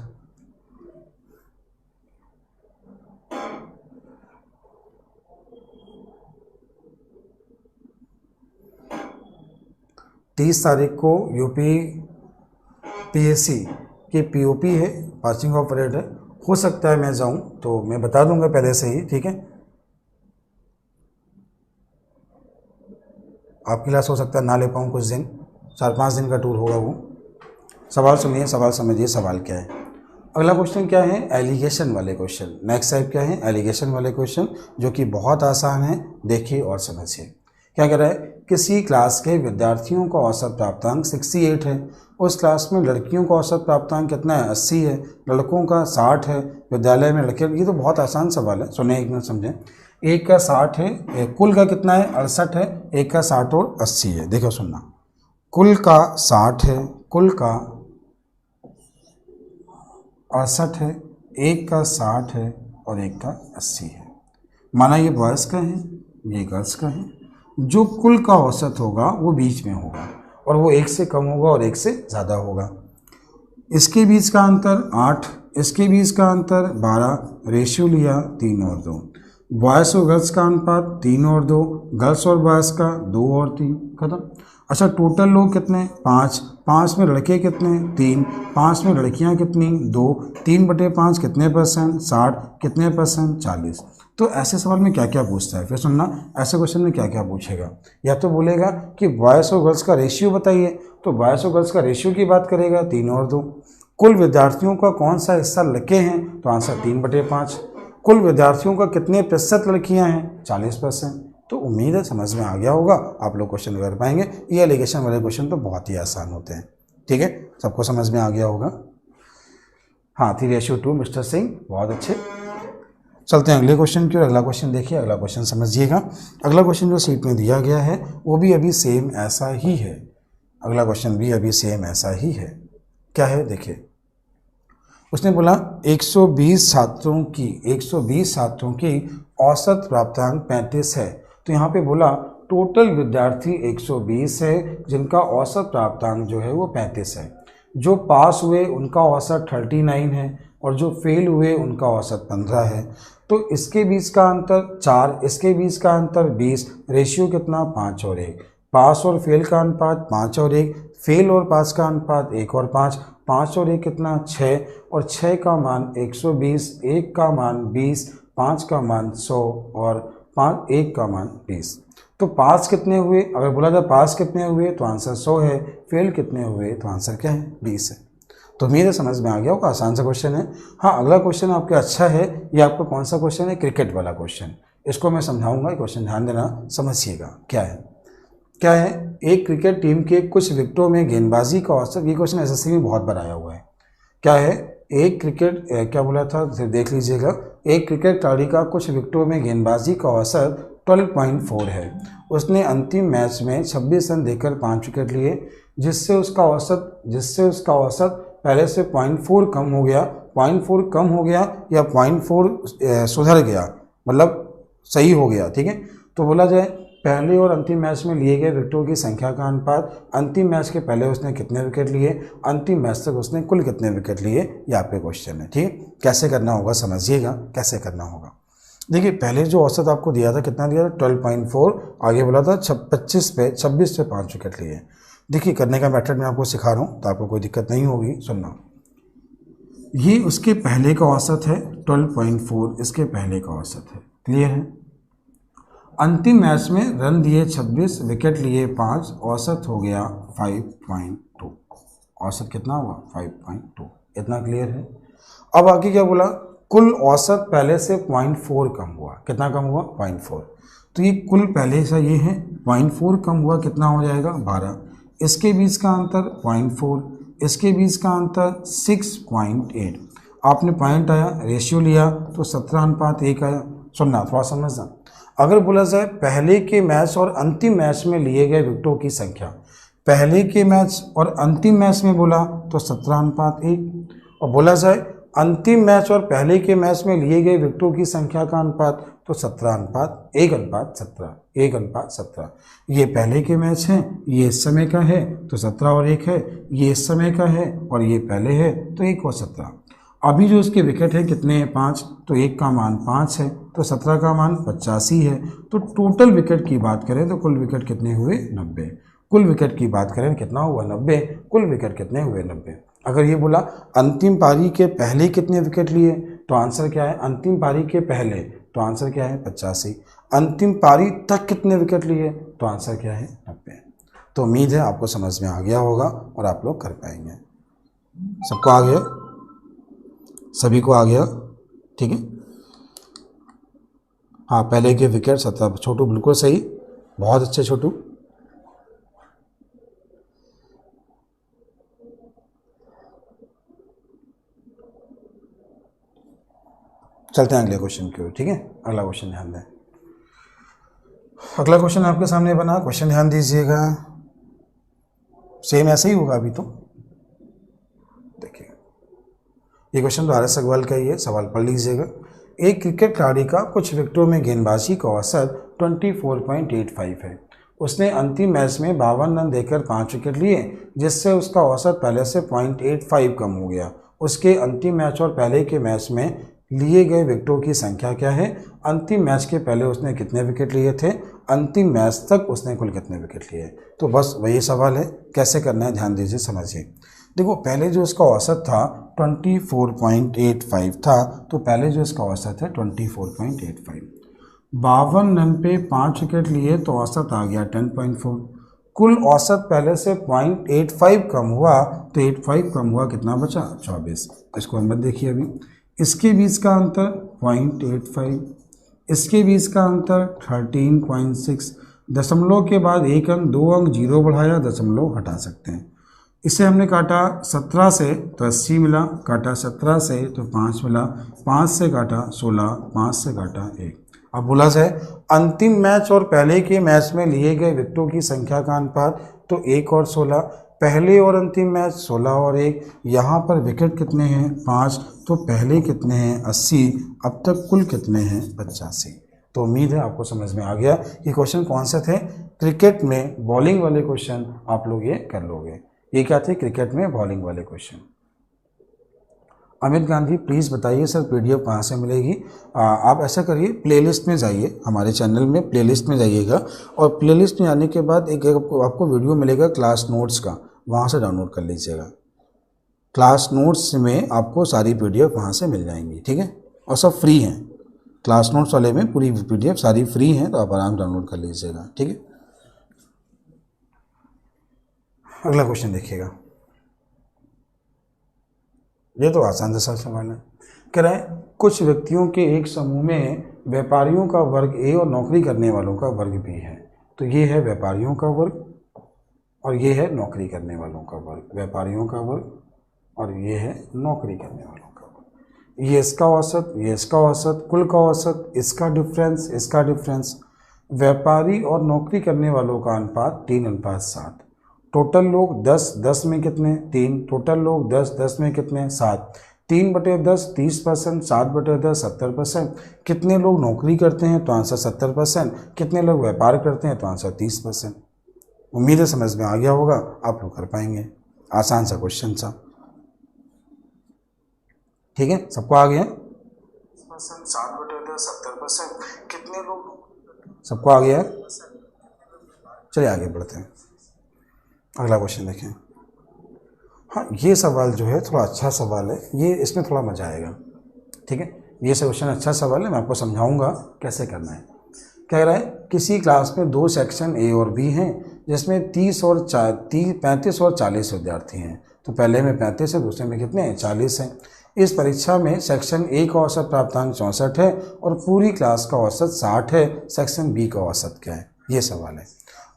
तीस तारीख को यूपी पीएससी की पीओपी है, पासिंग ऑफ परेड है। हो सकता है मैं जाऊं तो मैं बता दूंगा पहले से ही, ठीक है। आपकी क्लास हो सकता है ना ले पाऊँ कुछ दिन, 4-5 दिन का टूर होगा वो। सवाल सुनिए, सवाल समझिए, सवाल क्या है। अगला क्वेश्चन क्या है? एलिगेशन वाले क्वेश्चन। नेक्स्ट टाइप क्या है? एलिगेशन वाले क्वेश्चन, जो कि बहुत आसान है, देखिए और समझिए। क्या कह रहा है? किसी क्लास के विद्यार्थियों का औसत प्राप्तांक 68 है। उस क्लास में लड़कियों का औसत प्राप्तांक कितना है? 80 है। लड़कों का 60 है। विद्यालय में लड़के, ये तो बहुत आसान सवाल है, सुने एक मिनट समझें। एक का 60 है, कुल का कितना है? 68 है। एक का 60 और 80 है। देखो सुनना, कुल का 60 है, कुल का 68 है, एक का 60 है और एक का 80 है। माना ये बॉयज़ का है, ये गर्ल्स का है। जो कुल का औसत होगा वो बीच में होगा, और वो एक से कम होगा और एक से ज़्यादा होगा। इसके बीच का अंतर 8, इसके बीच का अंतर 12, रेशियो लिया 3 और 2। बॉयज़ और गर्ल्स का अनुपात 3 और 2, गर्ल्स और बॉयज़ का 2 और 3, खत्म। अच्छा, टोटल लोग कितने? 5। 5 में लड़के कितने? 3। 5 में लड़कियां कितनी? 2। 3/5 कितने परसेंट? 60। कितने परसेंट? 40। तो ऐसे सवाल में क्या क्या पूछता है, फिर सुनना, ऐसे क्वेश्चन में क्या क्या पूछेगा। या तो बोलेगा कि बॉयज़ और गर्ल्स का रेशियो बताइए, तो बॉयज़ और गर्ल्स का रेशियो की बात करेगा 3 और 2। कुल विद्यार्थियों का कौन सा हिस्सा लड़के हैं, तो आंसर 3/5। कुल विद्यार्थियों का कितने प्रतिशत लड़कियां हैं? 40%। तो उम्मीद है समझ में आ गया होगा, आप लोग क्वेश्चन कर पाएंगे। ये एलिगेशन वाले क्वेश्चन तो बहुत ही आसान होते हैं, ठीक है, सबको समझ में आ गया होगा। हाँ, 3:2 मिस्टर सिंह, बहुत अच्छे। चलते हैं अगले क्वेश्चन की ओर। अगला क्वेश्चन देखिए, अगला क्वेश्चन समझिएगा। अगला क्वेश्चन जो सीट में दिया गया है वो भी अभी सेम ऐसा ही है। अगला क्वेश्चन भी अभी सेम ऐसा ही है। क्या है देखिए, उसने बोला 120 छात्रों की औसत प्राप्तांक 35 है। तो यहाँ पे बोला टोटल विद्यार्थी 120 है, जिनका औसत प्राप्तांक जो है वो 35 है। जो पास हुए उनका औसत 39 है, और जो फेल हुए उनका औसत 15 है। तो इसके बीच का अंतर 4, इसके बीच का अंतर 20, रेशियो कितना? 5 और 1। पास और फेल का अनुपात 5 और 1, फेल और पास का अनुपात 1 और 5, 5 और 1 कितना? 6, और 6 का मान 120, 1 का मान 20, 5 का मान 100 और 1 का मान 20। तो पास कितने हुए? अगर बोला जाए पास कितने हुए तो आंसर 100 है, फेल कितने हुए तो आंसर क्या है? 20 है। तो मेरे समझ में आ गया होगा, आसान सा क्वेश्चन है। हाँ, अगला क्वेश्चन आपका अच्छा है। ये आपका कौन सा क्वेश्चन है? क्रिकेट वाला क्वेश्चन। इसको मैं समझाऊंगा, क्वेश्चन ध्यान देना, समझिएगा क्या है। एक क्रिकेट टीम के कुछ विकेटों में गेंदबाजी का औसत, ये क्वेश्चन एसएससी में बहुत बार आया हुआ है। क्या है? एक क्रिकेट क्या बोला था, देख लीजिएगा। एक क्रिकेट खिलाड़ी का कुछ विकेटों में गेंदबाजी का औसत 12.4 है। उसने अंतिम मैच में 26 रन देकर 5 विकेट लिए, जिससे उसका औसत पहले से 0.4 कम हो गया, 0.4 कम हो गया या 0.4 सुधर गया, मतलब सही हो गया, ठीक है। तो बोला जाए पहले और अंतिम मैच में लिए गए विकेटों की संख्या का अनुपात, अंतिम मैच के पहले उसने कितने विकेट लिए, अंतिम मैच तक उसने कुल कितने विकेट लिए, ये आपके क्वेश्चन है, ठीक है। कैसे करना होगा समझिएगा, कैसे करना होगा। देखिए पहले जो औसत आपको दिया था कितना दिया था 12.4, आगे बोला था 26 पे 5 विकेट लिए। देखिए करने का मेथड मैं आपको सिखा रहा हूँ तो आपको कोई दिक्कत नहीं होगी, सुनना। ये उसके पहले का औसत है 12.4, इसके पहले का औसत है, क्लियर है। अंतिम मैच में रन दिए 26, विकेट लिए 5, औसत हो गया 5.2। औसत कितना हुआ 5.2, इतना क्लियर है। अब आगे क्या बोला, कुल औसत पहले से 0.4 कम हुआ, कितना कम हुआ 0.4। तो ये कुल पहले से ये है 0.4 कम हुआ, कितना हो जाएगा 12। इसके बीच का अंतर 0.4, इसके बीच का अंतर 6.8। आपने पॉइंट आया, रेशियो लिया तो 17:1 आया। सुनना थोड़ा समझना, अगर बोला जाए पहले के मैच और अंतिम मैच में लिए गए विकेटों की संख्या, पहले के मैच और अंतिम मैच में बोला तो 17:1, और बोला जाए अंतिम मैच और पहले के मैच में लिए गए विकेटों की संख्या का अनुपात तो 17:1:17, 1:17। ये पहले के मैच हैं, ये इस समय का है तो 17 और 1 है, ये इस समय का है और ये पहले है तो 1 और 17। अभी जो इसके विकेट है कितने हैं 5, तो 1 का मान 5 है तो 17 का मान 85 है। तो टोटल विकेट की बात करें तो कुल विकेट कितने हुए 90। कुल विकेट की बात करें कितना हुआ 90, कुल विकेट कितने हुए 90। अगर ये बोला अंतिम पारी के पहले कितने विकेट लिए तो आंसर क्या है, अंतिम पारी के पहले तो आंसर क्या है 85। अंतिम पारी तक कितने विकेट लिए तो आंसर क्या है 90। तो उम्मीद है आपको समझ में आ गया होगा और आप लोग कर पाएंगे। सबको आ गया, सभी को आ गया, ठीक है। हाँ पहले के विकेट 17, छोटू बिल्कुल सही, बहुत अच्छे छोटू। चलते हैं अगले क्वेश्चन की ओर, ठीक है। अगला क्वेश्चन ध्यान दें, अगला क्वेश्चन आपके सामने बना, क्वेश्चन ध्यान दीजिएगा, सेम ऐसे ही होगा अभी तो। देखिए ये क्वेश्चन तो RS अग्रवाल का ही है, सवाल पढ़ लीजिएगा। एक क्रिकेट खिलाड़ी का कुछ विकेटों में गेंदबाजी का औसत 24.85 है। उसने अंतिम मैच में 52 रन देकर 5 विकेट लिए, जिससे उसका औसत पहले से 0.85 कम हो गया। उसके अंतिम मैच और पहले के मैच में लिए गए विकेटों की संख्या क्या है। अंतिम मैच के पहले उसने कितने विकेट लिए थे, अंतिम मैच तक उसने कुल कितने विकेट लिए। तो बस वही सवाल है, कैसे करना है ध्यान दीजिए, समझिए। देखो पहले जो इसका औसत था 24.85 था, तो पहले जो इसका औसत है 24.85, 52 रन पे 5 विकेट लिए तो औसत आ गया 10.4। कुल औसत पहले से 0.85 कम हुआ तो 85 कम हुआ, कितना बचा 24। इसको हम देखिए अभी, इसके बीच का अंतर 0.85, इसके बीच का अंतर 13.6, दशमलव के बाद एक अंक 2 अंक 0 बढ़ाया, दशमलव हटा सकते हैं। इसे हमने काटा 17 से तो 80 मिला, काटा 17 से तो 5 मिला, 5 से काटा 16, 5 से काटा 1। अब बोला जाए अंतिम मैच और पहले के मैच में लिए गए विकेटों की संख्या का अनुपात तो 1 और 16, पहले और अंतिम मैच 16 और 1। यहाँ पर विकेट कितने हैं 5, तो पहले कितने हैं 80, अब तक कुल कितने हैं 85। तो उम्मीद है आपको समझ में आ गया। ये क्वेश्चन कौन से थे, क्रिकेट में बॉलिंग वाले क्वेश्चन आप लोग ये कर लोगे। ये क्या थे, क्रिकेट में बॉलिंग वाले क्वेश्चन। अमित गांधी प्लीज़ बताइए सर PDF कहाँ से मिलेगी। आप ऐसा करिए प्लेलिस्ट में जाइए, हमारे चैनल में प्लेलिस्ट में जाइएगा और प्लेलिस्ट में आने के बाद एक आपको वीडियो मिलेगा क्लास नोट्स का, वहाँ से डाउनलोड कर लीजिएगा। क्लास नोट्स में आपको सारी PDF वहाँ से मिल जाएंगी, ठीक है, और सब फ्री हैं। क्लास नोट्स वाले में पूरी PDF सारी फ्री हैं, तो आप आराम डाउनलोड कर लीजिएगा, ठीक है। अगला क्वेश्चन देखिएगा, ये तो आसान सा सवाल है। कह रहे हैं कुछ व्यक्तियों के एक समूह में व्यापारियों का वर्ग A और नौकरी करने वालों का वर्ग B है। तो ये है व्यापारियों का वर्ग और ये है नौकरी करने वालों का वर्ग, व्यापारियों का वर्ग और ये है नौकरी करने वालों का वर्ग। ये इसका औसत, ये इसका औसत, कुल का औसत, इसका डिफरेंस, इसका डिफरेंस। व्यापारी और नौकरी करने वालों का अनुपात 3:7। टोटल लोग 10 10 में कितने 3, टोटल लोग 10 10 में कितने 7। 3/10 30%, 7/10 70%। कितने लोग नौकरी करते हैं तो आंसर 70%, कितने लोग व्यापार करते हैं तो आंसर 30%। उम्मीद है समझ में आ गया होगा, आप लोग कर पाएंगे। आसान सा क्वेश्चन सा, ठीक है, सबको आ गया? 7/10 70%, कितने लोग, सबको आ गया है? चलिए आगे बढ़ते हैं, अगला क्वेश्चन देखें। हाँ, ये सवाल जो है थोड़ा अच्छा सवाल है, ये इसमें थोड़ा मजा आएगा, ठीक है। ये क्वेश्चन अच्छा सवाल है, मैं आपको समझाऊंगा कैसे करना है। कह रहा है किसी क्लास में 2 सेक्शन ए और बी हैं, जिसमें 35 और 40 विद्यार्थी हैं। तो पहले में 35 है, दूसरे में कितने हैं? 40 हैं। इस परीक्षा में सेक्शन ए का औसत प्राप्तांक 64 है और पूरी क्लास का औसत 60 है। सेक्शन बी का औसत क्या है? ये सवाल है।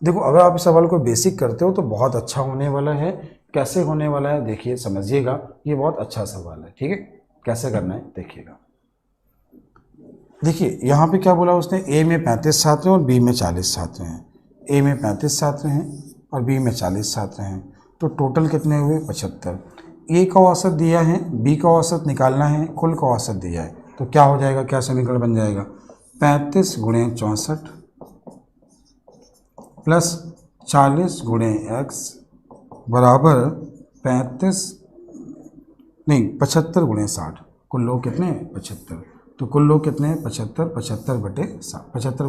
देखो, अगर आप इस सवाल को बेसिक करते हो तो बहुत अच्छा होने वाला है। कैसे होने वाला है देखिए, समझिएगा, ये बहुत अच्छा सवाल है, ठीक है। कैसे करना है देखिएगा। देखिए यहाँ पे क्या बोला उसने, ए में 35 छात्र हैं और बी में 40 छात्र हैं। ए में 35 छात्र हैं और बी में 40 छात्र हैं, तो टोटल कितने हुए? 75। ए का औसत दिया है, बी का औसत निकालना है, कुल का औसत दिया है, तो क्या हो जाएगा, क्या समीकरण बन जाएगा? 35 × 64 प्लस 40 × x बराबर 75 × 60। कुल लोग कितने हैं? 75। तो कुल लोग कितने हैं? 75। 75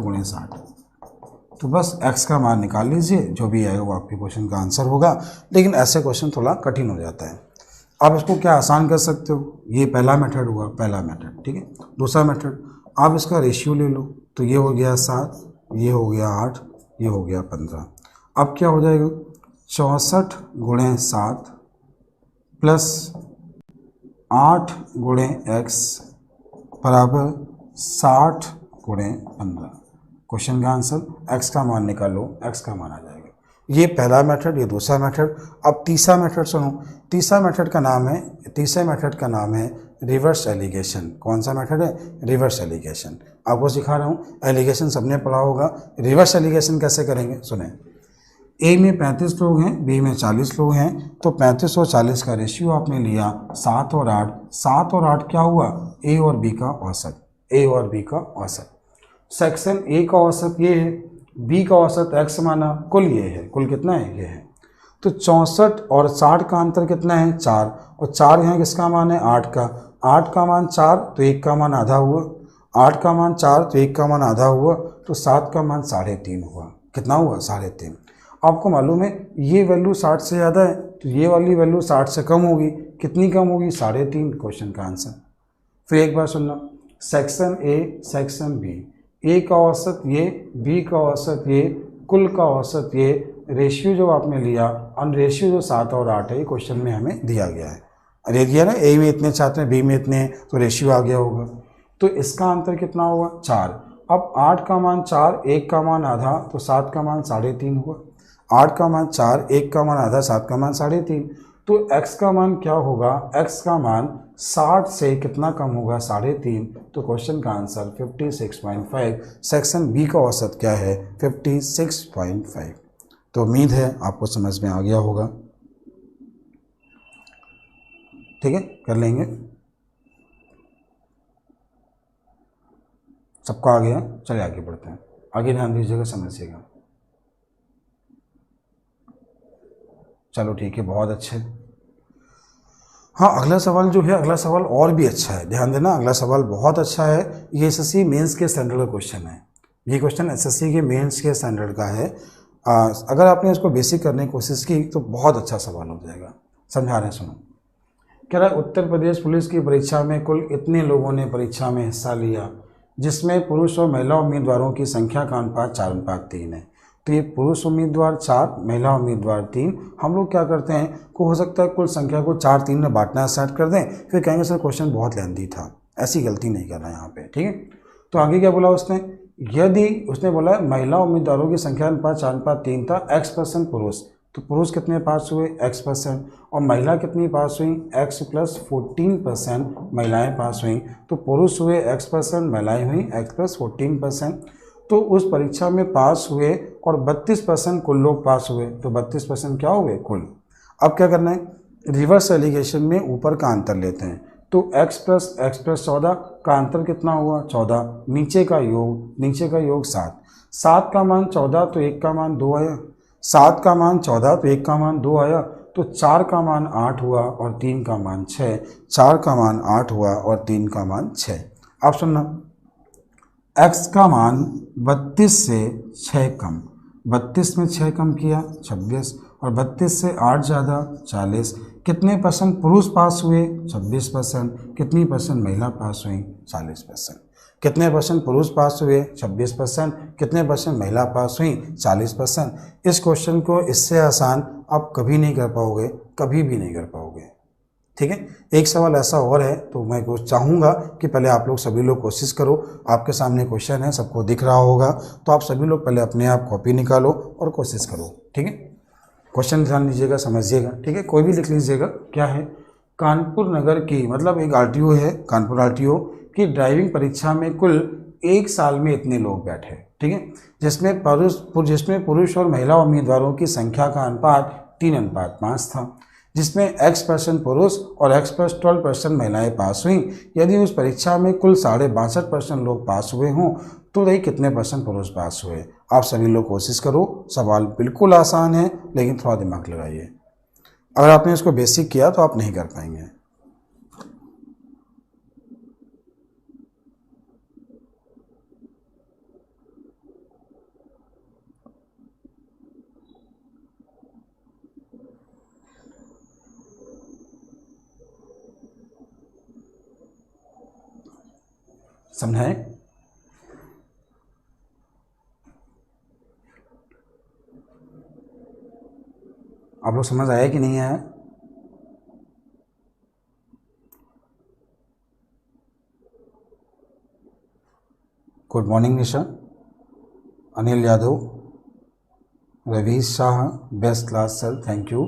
× 60। तो बस x का मान निकाल लीजिए, जो भी आएगा वो आपके क्वेश्चन का आंसर होगा। लेकिन ऐसे क्वेश्चन थोड़ा कठिन हो जाता है। आप इसको क्या आसान कर सकते हो, ये पहला मेथड हुआ, पहला मेथड, ठीक है। दूसरा मेथड, आप इसका रेशियो ले लो, तो ये हो गया 7, ये हो गया 8, ये हो गया 15। अब क्या हो जाएगा? 64 × 7 प्लस 8 × x बराबर 60 × 15। क्वेश्चन का आंसर, x का मान निकालो, x का मान आ जाएगा। ये पहला मेथड, ये दूसरा मेथड। अब तीसरा मेथड सुनो। तीसरे मेथड का नाम है रिवर्स एलिगेशन। कौन सा मेथड है? Reverse alligation. आपको सिखा रहा हूँ, एलिगेशन सबने पढ़ा होगा। रिवर्स एलिगेशन कैसे करेंगे सुने। ए में 35 लोग हैं, बी में 40 लोग हैं, तो 35 और 40 का रेशियो आपने लिया 7 और 8। 7 और 8 क्या हुआ? ए और बी का औसत। ए और बी का औसत। सेक्शन ए का औसत ये है, बी का औसत x माना, कुल ये है, कुल कितना है? ये है। तो 64 और 60 का अंतर कितना है? 4। और 4 यहाँ किसका मान है? 8 का। 8 का मान 4 तो 1 का मान आधा हुआ। 8 का मान 4 तो 1 का मान आधा हुआ, तो 7 का मान 3.5 हुआ। कितना हुआ? 3.5। आपको मालूम है ये वैल्यू 60 से ज़्यादा है, तो ये वाली वैल्यू 60 से कम होगी। कितनी कम होगी? 3.5। क्वेश्चन का आंसर। फिर एक बार सुनना, सेक्शन ए, सेक्शन बी, ए का औसत ये, बी का औसत ये, कुल का औसत ये, रेशियो जो आपने लिया, और रेशियो जो 7 और 8 है, ये क्वेश्चन में हमें दिया गया है। अरे दिया ना, ए में इतने छात्र हैं, बी में इतने हैं, तो रेशियो आ गया होगा। तो इसका अंतर कितना हुआ? 4। अब 8 का मान 4, 1 का मान आधा, तो 7 का मान 3.5 हुआ। 8 का मान 4, 1 का मान आधा, 7 का मान 3.5। तो x का मान क्या होगा? x का मान 60 से कितना कम होगा? 3.5। तो क्वेश्चन का आंसर 56.5। सेक्शन बी का औसत क्या है? 56.5। तो उम्मीद है आपको समझ में आ गया होगा, ठीक है, कर लेंगे। सबको आ गया? चलिए आगे बढ़ते हैं। आगे ध्यान दीजिएगा, समझिएगा। चलो ठीक है, बहुत अच्छे। हाँ, अगला सवाल जो है, अगला सवाल और भी अच्छा है, ध्यान देना। अगला सवाल बहुत अच्छा है। ये एसएससी मेंस के स्टैंडर्ड का क्वेश्चन है। ये क्वेश्चन एसएससी के मेंस के स्टैंडर्ड का है। अगर आपने इसको बेसिक करने की कोशिश की तो बहुत अच्छा सवाल हो जाएगा। समझा रहे हैं, सुनो। कह रहा है उत्तर प्रदेश पुलिस की परीक्षा में कुल इतने लोगों ने परीक्षा में हिस्सा लिया, जिसमें पुरुष और महिला उम्मीदवारों की संख्या का अनुपात 4:3 है। तो ये पुरुष उम्मीदवार 4, महिला उम्मीदवार 3। हम लोग क्या करते हैं, को हो सकता है कुल संख्या को 4-3 में बांटना स्टार्ट कर दें, फिर कहेंगे सर क्वेश्चन बहुत लेंथी था। ऐसी गलती नहीं करना यहाँ पे, ठीक है। तो आगे क्या बोला उसने, यदि उसने बोला महिला उम्मीदवारों की संख्या अनुपात 4:3 था, x% पुरुष, तो पुरुष कितने पास हुए? x%। और महिला कितनी पास हुई? x + 14% महिलाएं पास हुई। तो पुरुष हुए x%, महिलाएं हुई x + 14%। तो उस परीक्षा में पास हुए और 32% कुल लोग पास हुए, तो 32% क्या हुए? कुल। अब क्या करना है, रिवर्स एलिगेशन में ऊपर का अंतर लेते हैं। तो x प्लस 14 का अंतर कितना हुआ 14, नीचे का योग 7, 7 का मान 14 तो 1 का मान 2 आया, 7 का मान 14 तो 1 का मान 2 आया, तो 4 का मान 8 हुआ और 3 का मान 6, 4 का मान 8 हुआ और 3 का मान 6। अब सुनना, x का मान 32 से 6 कम, 32 में 6 कम किया 26, और 32 से 8 ज़्यादा 40, कितने परसेंट पुरुष पास हुए 26%, कितनी परसेंट महिला पास हुई 40%, कितने परसेंट पुरुष पास हुए 26%, कितने परसेंट महिला पास हुई 40%। इस क्वेश्चन को इससे आसान आप कभी नहीं कर पाओगे, कभी भी नहीं कर पाओगे। ठीक है, एक सवाल ऐसा और है, तो मैं चाहूँगा कि पहले आप लोग सभी लोग कोशिश करो। आपके सामने क्वेश्चन है, सबको दिख रहा होगा, तो आप सभी लोग पहले अपने आप कॉपी निकालो और कोशिश करो। ठीक है, क्वेश्चन ध्यान दीजिएगा, समझिएगा। ठीक है, कोई भी लिख लीजिएगा। क्या है, कानपुर नगर की, मतलब एक आरटीओ है, कानपुर आरटीओ की ड्राइविंग परीक्षा में कुल एक साल में इतने लोग बैठे। ठीक है, जिसमें पुरुष और महिला उम्मीदवारों की संख्या का अनुपात 3:5 था, जिसमें x% पुरुष और x + 12% महिलाएं पास हुई। यदि उस परीक्षा में कुल 62.5% लोग पास हुए हों तो वही कितने % पुरुष पास हुए। आप सभी लोग कोशिश करो, सवाल बिल्कुल आसान है, लेकिन थोड़ा दिमाग लगाइए। अगर आपने इसको बेसिक किया तो आप नहीं कर पाएंगे। समझाएं? आप लोग समझ आया कि नहीं आया? Good morning Nisha, Anil Yadav, Ravish Shah, best class sir, thank you.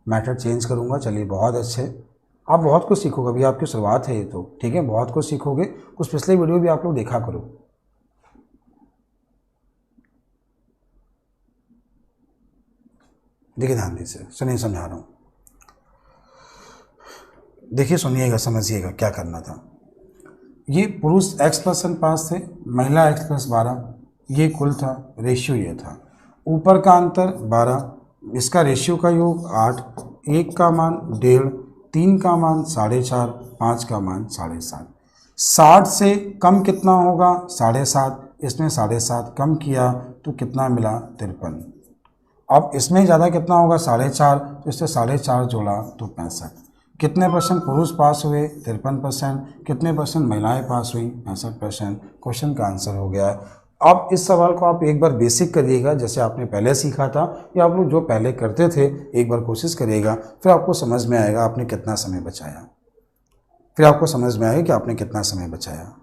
Matter change करूँगा, चलिए बहुत अच्छे। आप बहुत कुछ सीखोगे, अभी आपकी शुरुआत है ये तो। ठीक है, बहुत कुछ सीखोगे। कुछ पिछले वीडियो भी आप लोग देखा करो। देखिए ध्यान दीजिए, सुनिए, समझा रहा हूँ। देखिए सुनिएगा, समझिएगा क्या करना था। ये पुरुष x% पास थे, महिला x+12, ये कुल था, रेशियो ये था। ऊपर का अंतर 12, इसका रेशियो का योग 8, 1 का मान 1.5, 3 का मान 4.5, 5 का मान 7.5। 60 से कम कितना होगा 7.5, इसमें 7.5 कम किया तो कितना मिला 53। अब इसमें ज़्यादा कितना होगा 4.5, तो इससे 4.5 जोड़ा तो 65। कितने % पुरुष पास हुए 53%, कितने % महिलाएं पास हुई 65%। क्वेश्चन का आंसर हो गया है। अब इस सवाल को आप एक बार बेसिक करिएगा, जैसे आपने पहले सीखा था, या आप लोग जो पहले करते थे, एक बार कोशिश करिएगा, फिर आपको समझ में आएगा आपने कितना समय बचाया। फिर आपको समझ में आएगा कि आपने कितना समय बचाया।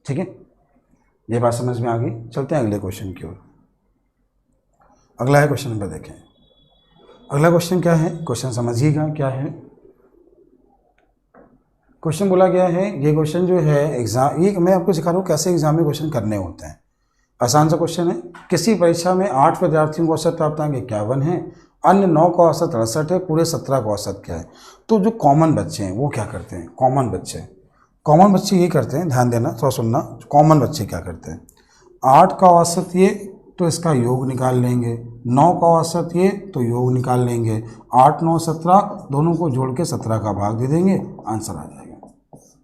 ठीक है, ये बात समझ में आ गई। चलते हैं अगले क्वेश्चन की ओर। अगला है क्वेश्चन नंबर, देखें अगला क्वेश्चन क्या है। क्वेश्चन समझिएगा क्या है। क्वेश्चन बोला गया है, ये क्वेश्चन जो है एग्जाम, ये मैं आपको सिखा रहा हूँ कैसे एग्जाम में क्वेश्चन करने होते हैं। आसान सा क्वेश्चन है। किसी परीक्षा में 8 विद्यार्थियों को औसत प्राप्तांक 51 है, अन्य 9 का औसत 68 है, पूरे 17 का औसत क्या है। तो जो कॉमन बच्चे हैं वो क्या करते हैं, कॉमन बच्चे ये करते हैं, ध्यान देना, थोड़ा सुनना। कॉमन बच्चे क्या करते हैं, 8 का औसत ये, तो इसका योग निकाल लेंगे, 9 का औसत ये, तो योग निकाल लेंगे, 8, 9, 17 दोनों को जोड़ के 17 का भाग दे देंगे, आंसर आ जाएगा।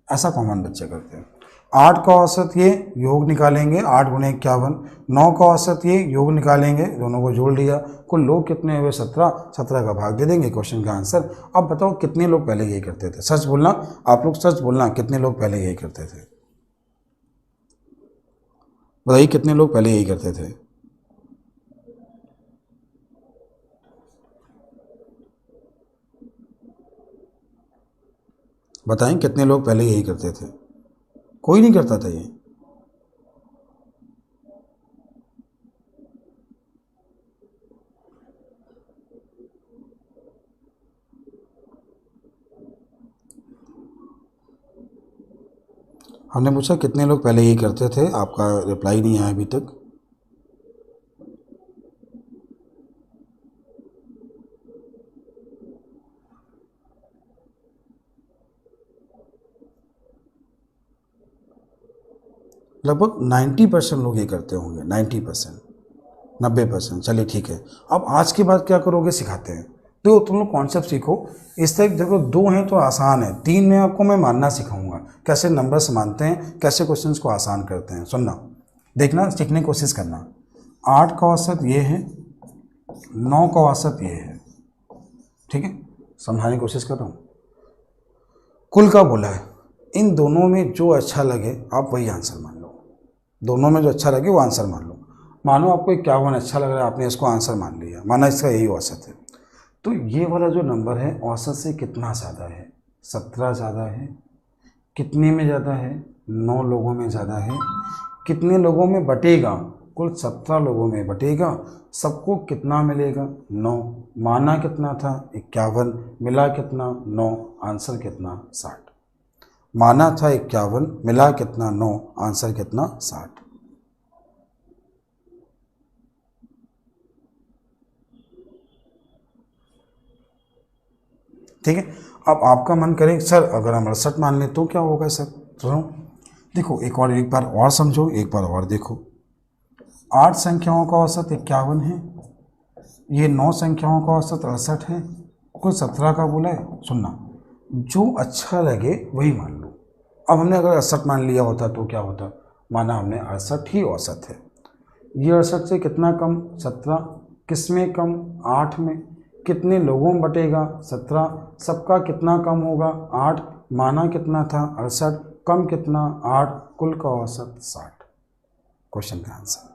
ऐसा कॉमन बच्चे करते हैं। 8 का औसत ये, योग निकालेंगे, 8 × 51, 9 का औसत ये, योग निकालेंगे, दोनों को जोड़ लिया, कुल लोग कितने हुए 17, 17 का भाग दे देंगे, क्वेश्चन का आंसर। अब बताओ कितने लोग पहले यही करते थे, सच बोलना, आप लोग सच बोलना, कितने लोग पहले यही करते थे, बताइए कितने लोग पहले यही करते थे। बताएं कितने लोग पहले यही करते थे। कोई नहीं करता था ये। हमने पूछा कितने लोग पहले यही करते थे, आपका रिप्लाई नहीं आया अभी तक। लगभग 90% लोग ये करते होंगे, 90%, 90%। चलिए ठीक है, अब आज के बाद क्या करोगे सिखाते हैं। तो तुम लोग कॉन्सेप्ट सीखो। इस तरह देखो, 2 हैं तो आसान है, 3 में आपको मैं मानना सिखाऊंगा, कैसे नंबर्स मानते हैं, कैसे क्वेश्चंस को आसान करते हैं। सुनना, देखना, सीखने की कोशिश करना। 8 का औसत ये है, 9 का औसत ये है, ठीक है, समझाने की कोशिश कर रहा हूँ। कुल का बोला है, इन दोनों में जो अच्छा लगे आप वही आंसर मान लो। दोनों में जो अच्छा लगे वो आंसर मान लो। मानो आपको 51 अच्छा लग रहा है, आपने इसको आंसर मान लिया, माना इसका यही औसत है। तो ये वाला जो नंबर है औसत से कितना ज़्यादा है? 17 ज़्यादा है। कितने में ज़्यादा है? 9 लोगों में ज़्यादा है। कितने लोगों में बटेगा? कुल 17 लोगों में बटेगा। सबको कितना मिलेगा? 9। माना कितना था? 51। मिला कितना? 9। आंसर कितना? 60। माना था 51, मिला कितना? 9। आंसर कितना? 60। ठीक है। अब आपका मन करे सर अगर हम 68 मान लें तो क्या होगा सर? सुनो, देखो एक बार और समझो, एक बार और देखो। 8 संख्याओं का औसत 51 है, ये 9 संख्याओं का औसत 68 है, कुल 17 का बोला है। सुनना, जो अच्छा लगे वही मान लो। अब हमने अगर 68 मान लिया होता तो क्या होता? माना हमने 68 ही औसत है। ये 68 से कितना कम? 17। किस में कम? 8 में। कितने लोगों में बटेगा? 17। सबका कितना कम होगा? 8। माना कितना था? 68। कम कितना? 8। कुल का औसत 60। क्वेश्चन का आंसर,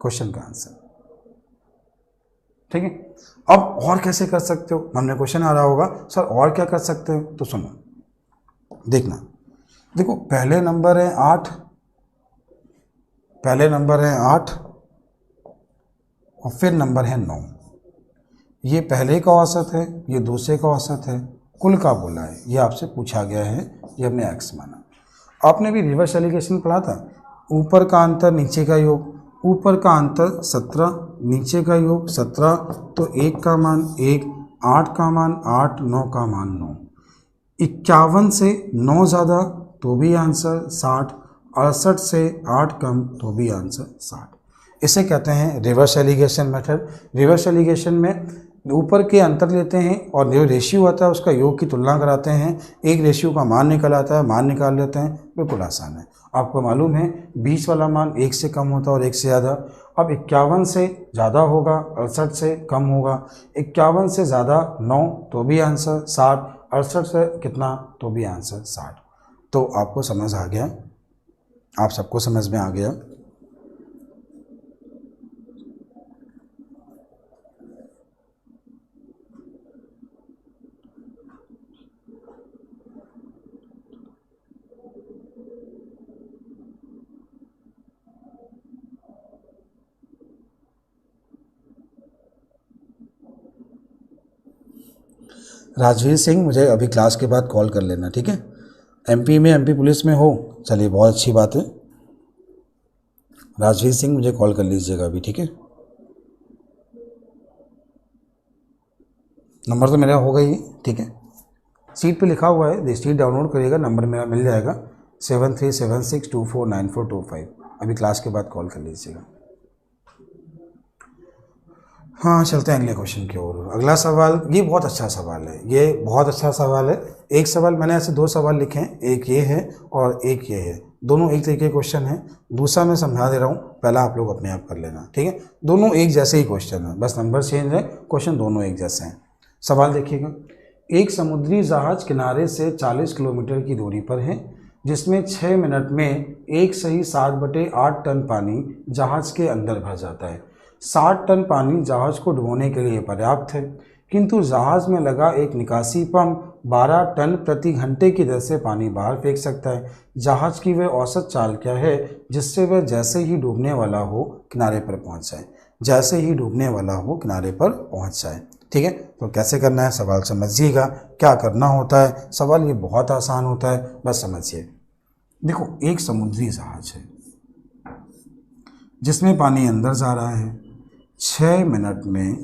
क्वेश्चन का आंसर। ठीक है। अब और कैसे कर सकते हो? हमने क्वेश्चन आ रहा होगा सर और क्या कर सकते हो, तो सुनो, देखना। देखो पहले नंबर है 8, पहले नंबर है 8 और फिर नंबर है 9। ये पहले का औसत है, ये दूसरे का औसत है, कुल का बोला है, ये आपसे पूछा गया है, ये हमने x माना। आपने भी रिवर्स एलिगेशन पढ़ा था, ऊपर का अंतर नीचे का योग, ऊपर का अंतर 17, नीचे का योग 17, तो 1 का मान 1, 8 का मान 8, 9 का मान 9। 51 से 9 ज़्यादा तो भी आंसर 60, 68 से 8 कम तो भी आंसर 60। इसे कहते हैं reverse alligation method. Reverse alligation में ऊपर के अंतर लेते हैं और जो रेशियो आता है उसका योग की तुलना कराते हैं, एक रेशियो का मान निकल आता है, मान निकाल लेते हैं, बिल्कुल आसान है। आपको मालूम है 20 वाला मान 1 से कम होता है और 1 से ज़्यादा। अब 51 से ज़्यादा होगा, 68 से कम होगा। 51 से ज़्यादा 9 तो भी आंसर 60, 68 से कितना तो भी आंसर 60। तो आपको समझ आ गया, आप सबको समझ में आ गया। राजवीर सिंह, मुझे अभी क्लास के बाद कॉल कर लेना, ठीक है। एमपी में, एमपी पुलिस में हो, चलिए बहुत अच्छी बात है। राजवीर सिंह मुझे कॉल कर लीजिएगा अभी, ठीक है। नंबर तो मेरा होगा ही, ठीक है, सीट पे लिखा हुआ है, सीट डाउनलोड करिएगा, नंबर मेरा मिल जाएगा 7376249425। अभी क्लास के बाद कॉल कर लीजिएगा। हाँ, चलते हैं अगले क्वेश्चन की ओर। अगला सवाल, ये बहुत अच्छा सवाल है, ये बहुत अच्छा सवाल है। एक सवाल मैंने ऐसे 2 सवाल लिखे हैं, एक ये है और एक ये है, दोनों एक तरीके के क्वेश्चन है। दूसरा मैं समझा दे रहा हूँ, पहला आप लोग अपने आप कर लेना, ठीक है। दोनों एक जैसे ही क्वेश्चन है, बस नंबर चेंज है, क्वेश्चन दोनों एक जैसे हैं। सवाल देखिएगा, एक समुद्री जहाज किनारे से 40 किलोमीटर की दूरी पर है, जिसमें 6 मिनट में एक सही 7/8 टन पानी जहाज के अंदर भर जाता है। 60 टन पानी जहाज को डुबोने के लिए पर्याप्त है, किंतु जहाज में लगा एक निकासी पंप 12 टन प्रति घंटे की दर से पानी बाहर फेंक सकता है। जहाज की वह औसत चाल क्या है जिससे वह जैसे ही डूबने वाला हो किनारे पर पहुंच जाए? जैसे ही डूबने वाला हो किनारे पर पहुंच जाए, ठीक है। तो कैसे करना है सवाल समझिएगा, क्या करना होता है। सवाल ये बहुत आसान होता है, बस समझिए। देखो एक समुद्री जहाज है जिसमें पानी अंदर जा रहा है, 6 मिनट में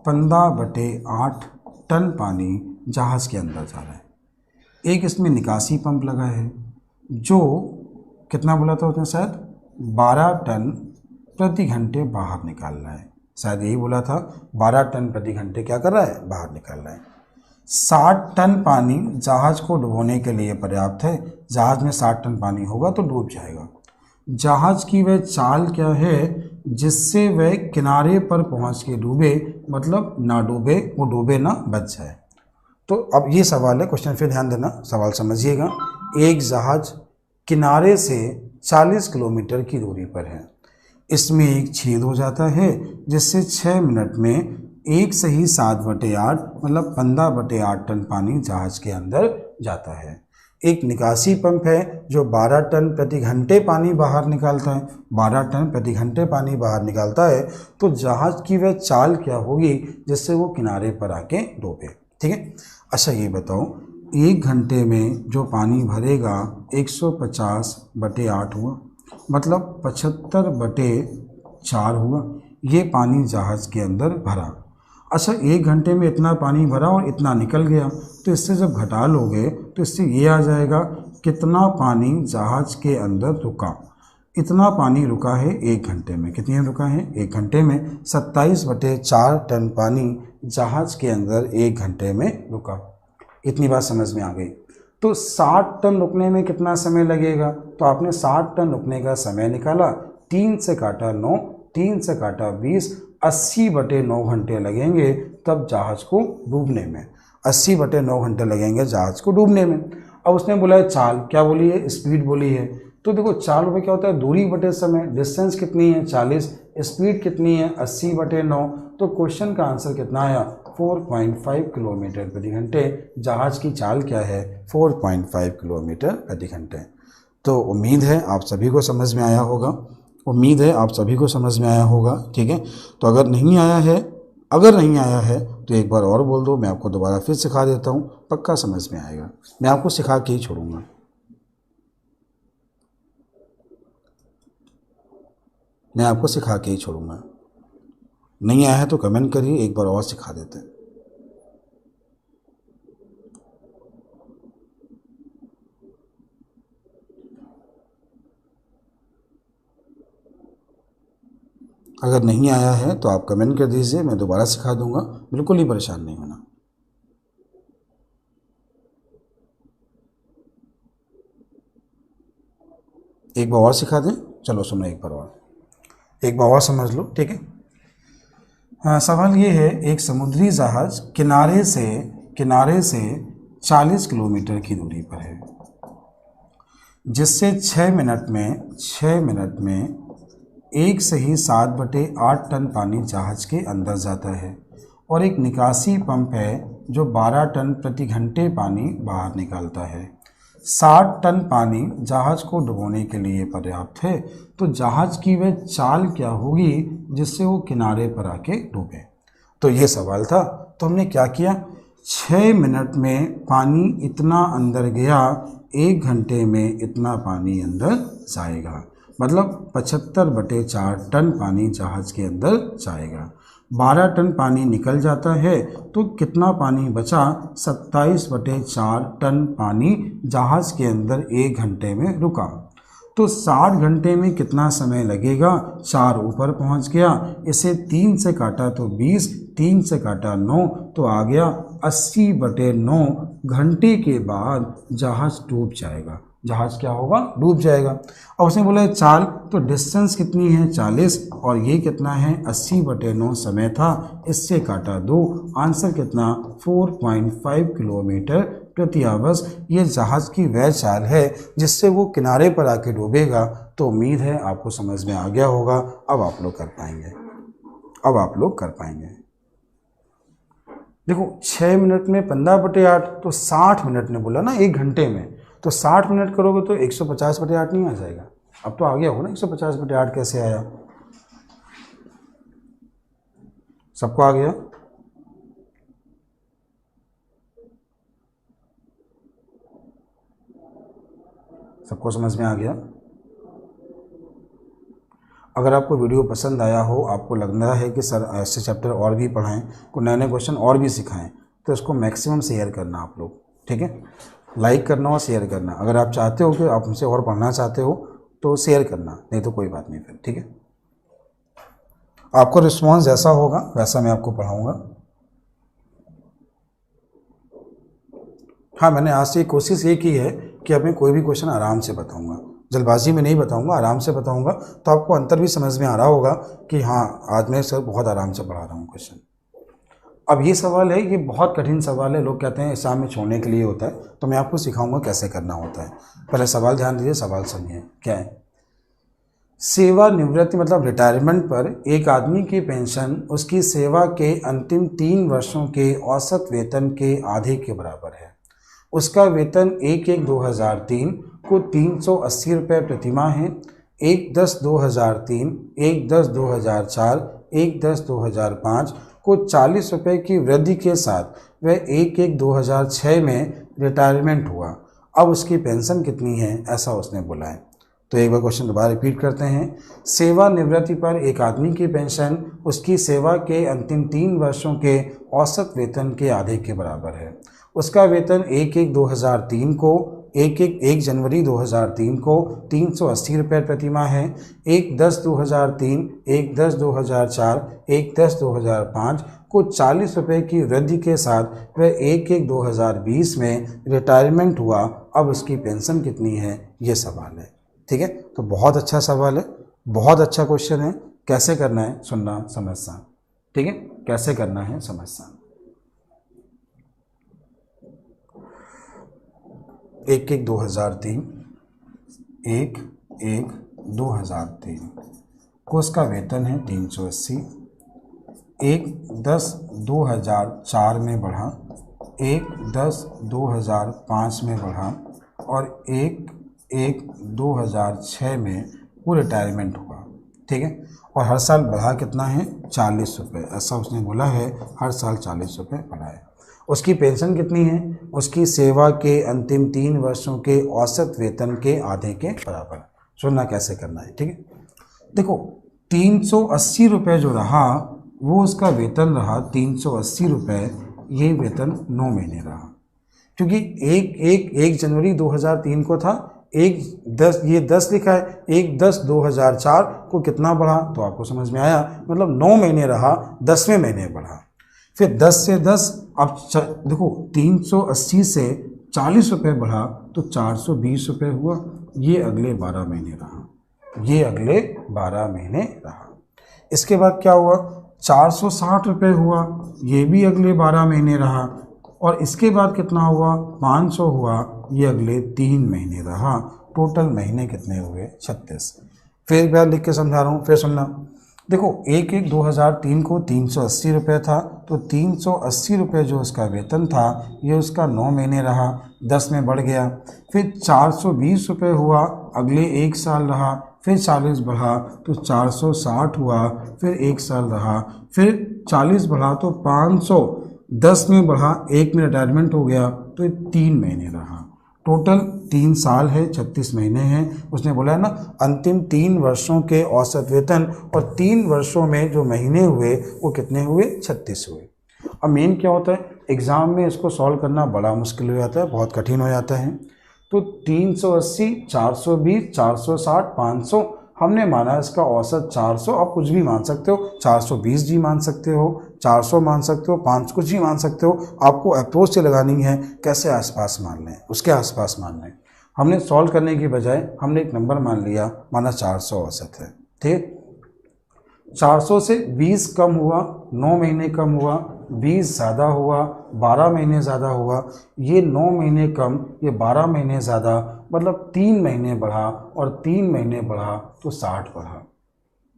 15/8 टन पानी जहाज़ के अंदर जा रहा है। एक इसमें निकासी पंप लगा है जो कितना बोला था उसने, शायद 12 टन प्रति घंटे बाहर निकाल रहा है, शायद यही बोला था। 12 टन प्रति घंटे क्या कर रहा है, बाहर निकाल रहा है। 60 टन पानी जहाज को डुबोने के लिए पर्याप्त है। जहाज में 60 टन पानी होगा तो डूब जाएगा। जहाज की वह चाल क्या है जिससे वह किनारे पर पहुंच के डूबे, मतलब ना डूबे, वो डूबे ना बच जाए। तो अब ये सवाल है, क्वेश्चन फिर ध्यान देना, सवाल समझिएगा। एक जहाज किनारे से 40 किलोमीटर की दूरी पर है। इसमें एक छेद हो जाता है जिससे 6 मिनट में 1 सही 7/8 मतलब 15/8 टन पानी जहाज के अंदर जाता है। एक निकासी पंप है जो 12 टन प्रति घंटे पानी बाहर निकालता है। 12 टन प्रति घंटे पानी बाहर निकालता है। तो जहाज की वह चाल क्या होगी जिससे वो किनारे पर आके डूबे। ठीक है। अच्छा ये बताओ, 1 घंटे में जो पानी भरेगा 150/8 हुआ, मतलब 75/4 हुआ। ये पानी जहाज के अंदर भरा। अच्छा 1 घंटे में इतना पानी भरा और इतना निकल गया, तो इससे जब घटा लोगे तो इससे ये आ जाएगा कितना पानी जहाज के अंदर रुका। इतना पानी रुका है 1 घंटे में। कितनी रुका है 1 घंटे में? 27/4 टन पानी जहाज के अंदर 1 घंटे में रुका। इतनी बात समझ में आ गई। तो 60 टन रुकने में कितना समय लगेगा? तो आपने 60 टन रुकने का समय निकाला, 3 से काटा 9, 3 से काटा 20, 80/9 घंटे लगेंगे तब जहाज को डूबने में। 80/9 घंटे लगेंगे जहाज को डूबने में। अब उसने बोला है चाल, क्या बोली है? स्पीड बोली है। तो देखो चाल में क्या होता है, दूरी बटे समय। डिस्टेंस कितनी है 40, स्पीड कितनी है 80/9। तो क्वेश्चन का आंसर कितना आया 4.5 किलोमीटर प्रति घंटे। जहाज की चाल क्या है 4.5 किलोमीटर प्रति घंटे। तो उम्मीद है आप सभी को समझ में आया होगा। उम्मीद है आप सभी को समझ में आया होगा। ठीक है। तो अगर नहीं आया है तो एक बार और बोल दो, मैं आपको दोबारा फिर सिखा देता हूँ, पक्का समझ में आएगा। मैं आपको सिखा के ही छोड़ूंगा। मैं आपको सिखा के ही छोड़ूंगा। नहीं आया है तो कमेंट करिए, एक बार और सिखा देते हैं। अगर नहीं आया है तो आप कमेंट कर दीजिए, मैं दोबारा सिखा दूंगा, बिल्कुल ही परेशान नहीं होना। एक बार और सिखा दें, चलो सुनो एक बार और समझ लो। ठीक है। हाँ, सवाल ये है, एक समुद्री जहाज किनारे से 40 किलोमीटर की दूरी पर है जिससे 6 मिनट में 1 सही 7/8 टन पानी जहाज के अंदर जाता है और एक निकासी पंप है जो 12 टन प्रति घंटे पानी बाहर निकालता है। 60 टन पानी जहाज को डुबोने के लिए पर्याप्त है। तो जहाज की वह चाल क्या होगी जिससे वो किनारे पर आके डूबे। तो ये सवाल था। तो हमने क्या किया, 6 मिनट में पानी इतना अंदर गया, 1 घंटे में इतना पानी अंदर जाएगा, मतलब 75/4 टन पानी जहाज के अंदर जाएगा। 12 टन पानी निकल जाता है तो कितना पानी बचा? 27/4 टन पानी जहाज के अंदर 1 घंटे में रुका। तो 60 घंटे में कितना समय लगेगा? 4 ऊपर पहुंच गया, इसे 3 से काटा तो 20, 3 से काटा 9 तो आ गया 80/9 घंटे के बाद जहाज डूब जाएगा। जहाज क्या होगा? डूब जाएगा। और उसने बोला चाल, तो डिस्टेंस कितनी है 40 और ये कितना है 80/9 समय था, इससे काटा 2, आंसर कितना 4.5 किलोमीटर प्रति आवर्स। ये जहाज की वह चाल है जिससे वो किनारे पर आके डूबेगा। तो उम्मीद है आपको समझ में आ गया होगा। अब आप लोग कर पाएंगे। देखो 6 मिनट में 15/8 तो 60 मिनट ने बोला ना 1 घंटे में, तो 60 मिनट करोगे तो 150/8 नहीं आ जाएगा। अब तो आ गया हो ना 150/8 कैसे आया? सबको आ गया? सबको समझ में आ गया? अगर आपको वीडियो पसंद आया हो, आपको लग रहा है कि सर ऐसे चैप्टर और भी पढ़ाएं, को नए नए क्वेश्चन और भी सिखाएं, तो इसको मैक्सिमम शेयर करना आप लोग। ठीक है। लाइक करना और शेयर करना। अगर आप चाहते हो कि आप हमसे और पढ़ना चाहते हो तो शेयर करना, नहीं तो कोई बात नहीं फिर, ठीक है। आपको रिस्पॉन्स जैसा होगा वैसा मैं आपको पढ़ाऊँगा। हाँ, मैंने आज से कोशिश ये की है कि अब मैं कोई भी क्वेश्चन आराम से बताऊँगा, जल्दबाजी में नहीं बताऊँगा, आराम से बताऊँगा, तो आपको अंतर भी समझ में आ रहा होगा कि हाँ आज मैं सर बहुत आराम से पढ़ा रहा हूँ क्वेश्चन। अब ये सवाल है, ये बहुत कठिन सवाल है, लोग कहते हैं एग्जाम में छोड़ने के लिए होता है, तो मैं आपको सिखाऊंगा कैसे करना होता है। पहले सवाल ध्यान दीजिए, सवाल सुनिए क्या है। सेवानिवृत्ति मतलब रिटायरमेंट पर एक आदमी की पेंशन उसकी सेवा के अंतिम 3 वर्षों के औसत वेतन के आधे के बराबर है। उसका वेतन 1/1/2003 को 380 रुपये प्रतिमाह है। 1/10/2003, 1/10/2004, 1/10/2005 को 40 रुपये की वृद्धि के साथ वह 1/1/2006 में रिटायरमेंट हुआ। अब उसकी पेंशन कितनी है, ऐसा उसने बोला है। तो एक बार क्वेश्चन दोबारा रिपीट करते हैं। सेवानिवृत्ति पर एक आदमी की पेंशन उसकी सेवा के अंतिम 3 वर्षों के औसत वेतन के आधे के बराबर है। उसका वेतन 1/1/2003 को 1 जनवरी 2003 को 380 रुपये प्रतिमाह है। 1/10/2003, 1/10/2004, 1/10/2005 को 40 रुपये की वृद्धि के साथ वह 1/1/2020 में रिटायरमेंट हुआ। अब उसकी पेंशन कितनी है, ये सवाल है, ठीक है। तो बहुत अच्छा सवाल है, बहुत अच्छा क्वेश्चन है। कैसे करना है सुनना समझना, ठीक है, कैसे करना है समझना। 1/1/2003, 1/1/2003 को उसका वेतन है 380। 1/10/2004 में बढ़ा, 1/10/2005 में बढ़ा और 1/1/2006 में वो रिटायरमेंट हुआ, ठीक है। और हर साल बढ़ा कितना है, 40 रुपये, ऐसा उसने बोला है, हर साल 40 रुपये बढ़ा है। उसकी पेंशन कितनी है, उसकी सेवा के अंतिम 3 वर्षों के औसत वेतन के आधे के बराबर। सुनना कैसे करना है, ठीक है। देखो 380 रुपये जो रहा वो उसका वेतन रहा 380 रुपये, ये वेतन 9 महीने रहा, क्योंकि 1 जनवरी 2003 को था, 1/10 ये 10 लिखा है, 1/10/2004 को कितना बढ़ा, तो आपको समझ में आया, मतलब 9 महीने रहा, 10वें महीने बढ़ा। फिर 10 से 10, अब देखो 380 से 40 रुपये बढ़ा तो 420 रुपये हुआ, ये अगले 12 महीने रहा, ये अगले 12 महीने रहा। इसके बाद क्या हुआ, 460 रुपये हुआ, ये भी अगले 12 महीने रहा। और इसके बाद कितना हुआ, 500 हुआ, ये अगले 3 महीने रहा। टोटल महीने कितने हुए, 36। फिर एक बार लिख के समझा रहा हूँ, फिर सुनना। देखो 1/1/2003 को 380 रुपये था, तो 380 रुपये जो उसका वेतन था ये उसका 9 महीने रहा, 10 में बढ़ गया। फिर 420 रुपये हुआ, अगले 1 साल रहा, फिर 40 बढ़ा तो 460 हुआ, फिर 1 साल रहा, फिर 40 बढ़ा तो 500, 10 में बढ़ा, 1 में रिटायरमेंट हो गया, तो 3 महीने रहा। टोटल 3 साल है, 36 महीने हैं। उसने बोला है ना, अंतिम 3 वर्षों के औसत वेतन, और 3 वर्षों में जो महीने हुए वो कितने हुए, 36 हुए। अब मेन क्या होता है, एग्ज़ाम में इसको सॉल्व करना बड़ा मुश्किल हो जाता है, बहुत कठिन हो जाता है। तो 380, 420, 460, 500 हमने माना इसका औसत 400। आप कुछ भी मान सकते हो, 420 भी मान सकते हो, 400 मान सकते हो, 5 कुछ भी मान सकते हो। आपको अप्रोच से लगानी है, कैसे आसपास मान लें, उसके आसपास मान लें। हमने सॉल्व करने की बजाय हमने एक नंबर मान लिया, माना 400 औसत है, ठीक। 400 से 20 कम हुआ, 9 महीने कम हुआ, 20 ज़्यादा हुआ, 12 महीने ज़्यादा हुआ, ये 9 महीने कम, ये 12 महीने ज़्यादा, मतलब 3 महीने बढ़ा, और 3 महीने बढ़ा तो 60 बढ़ा।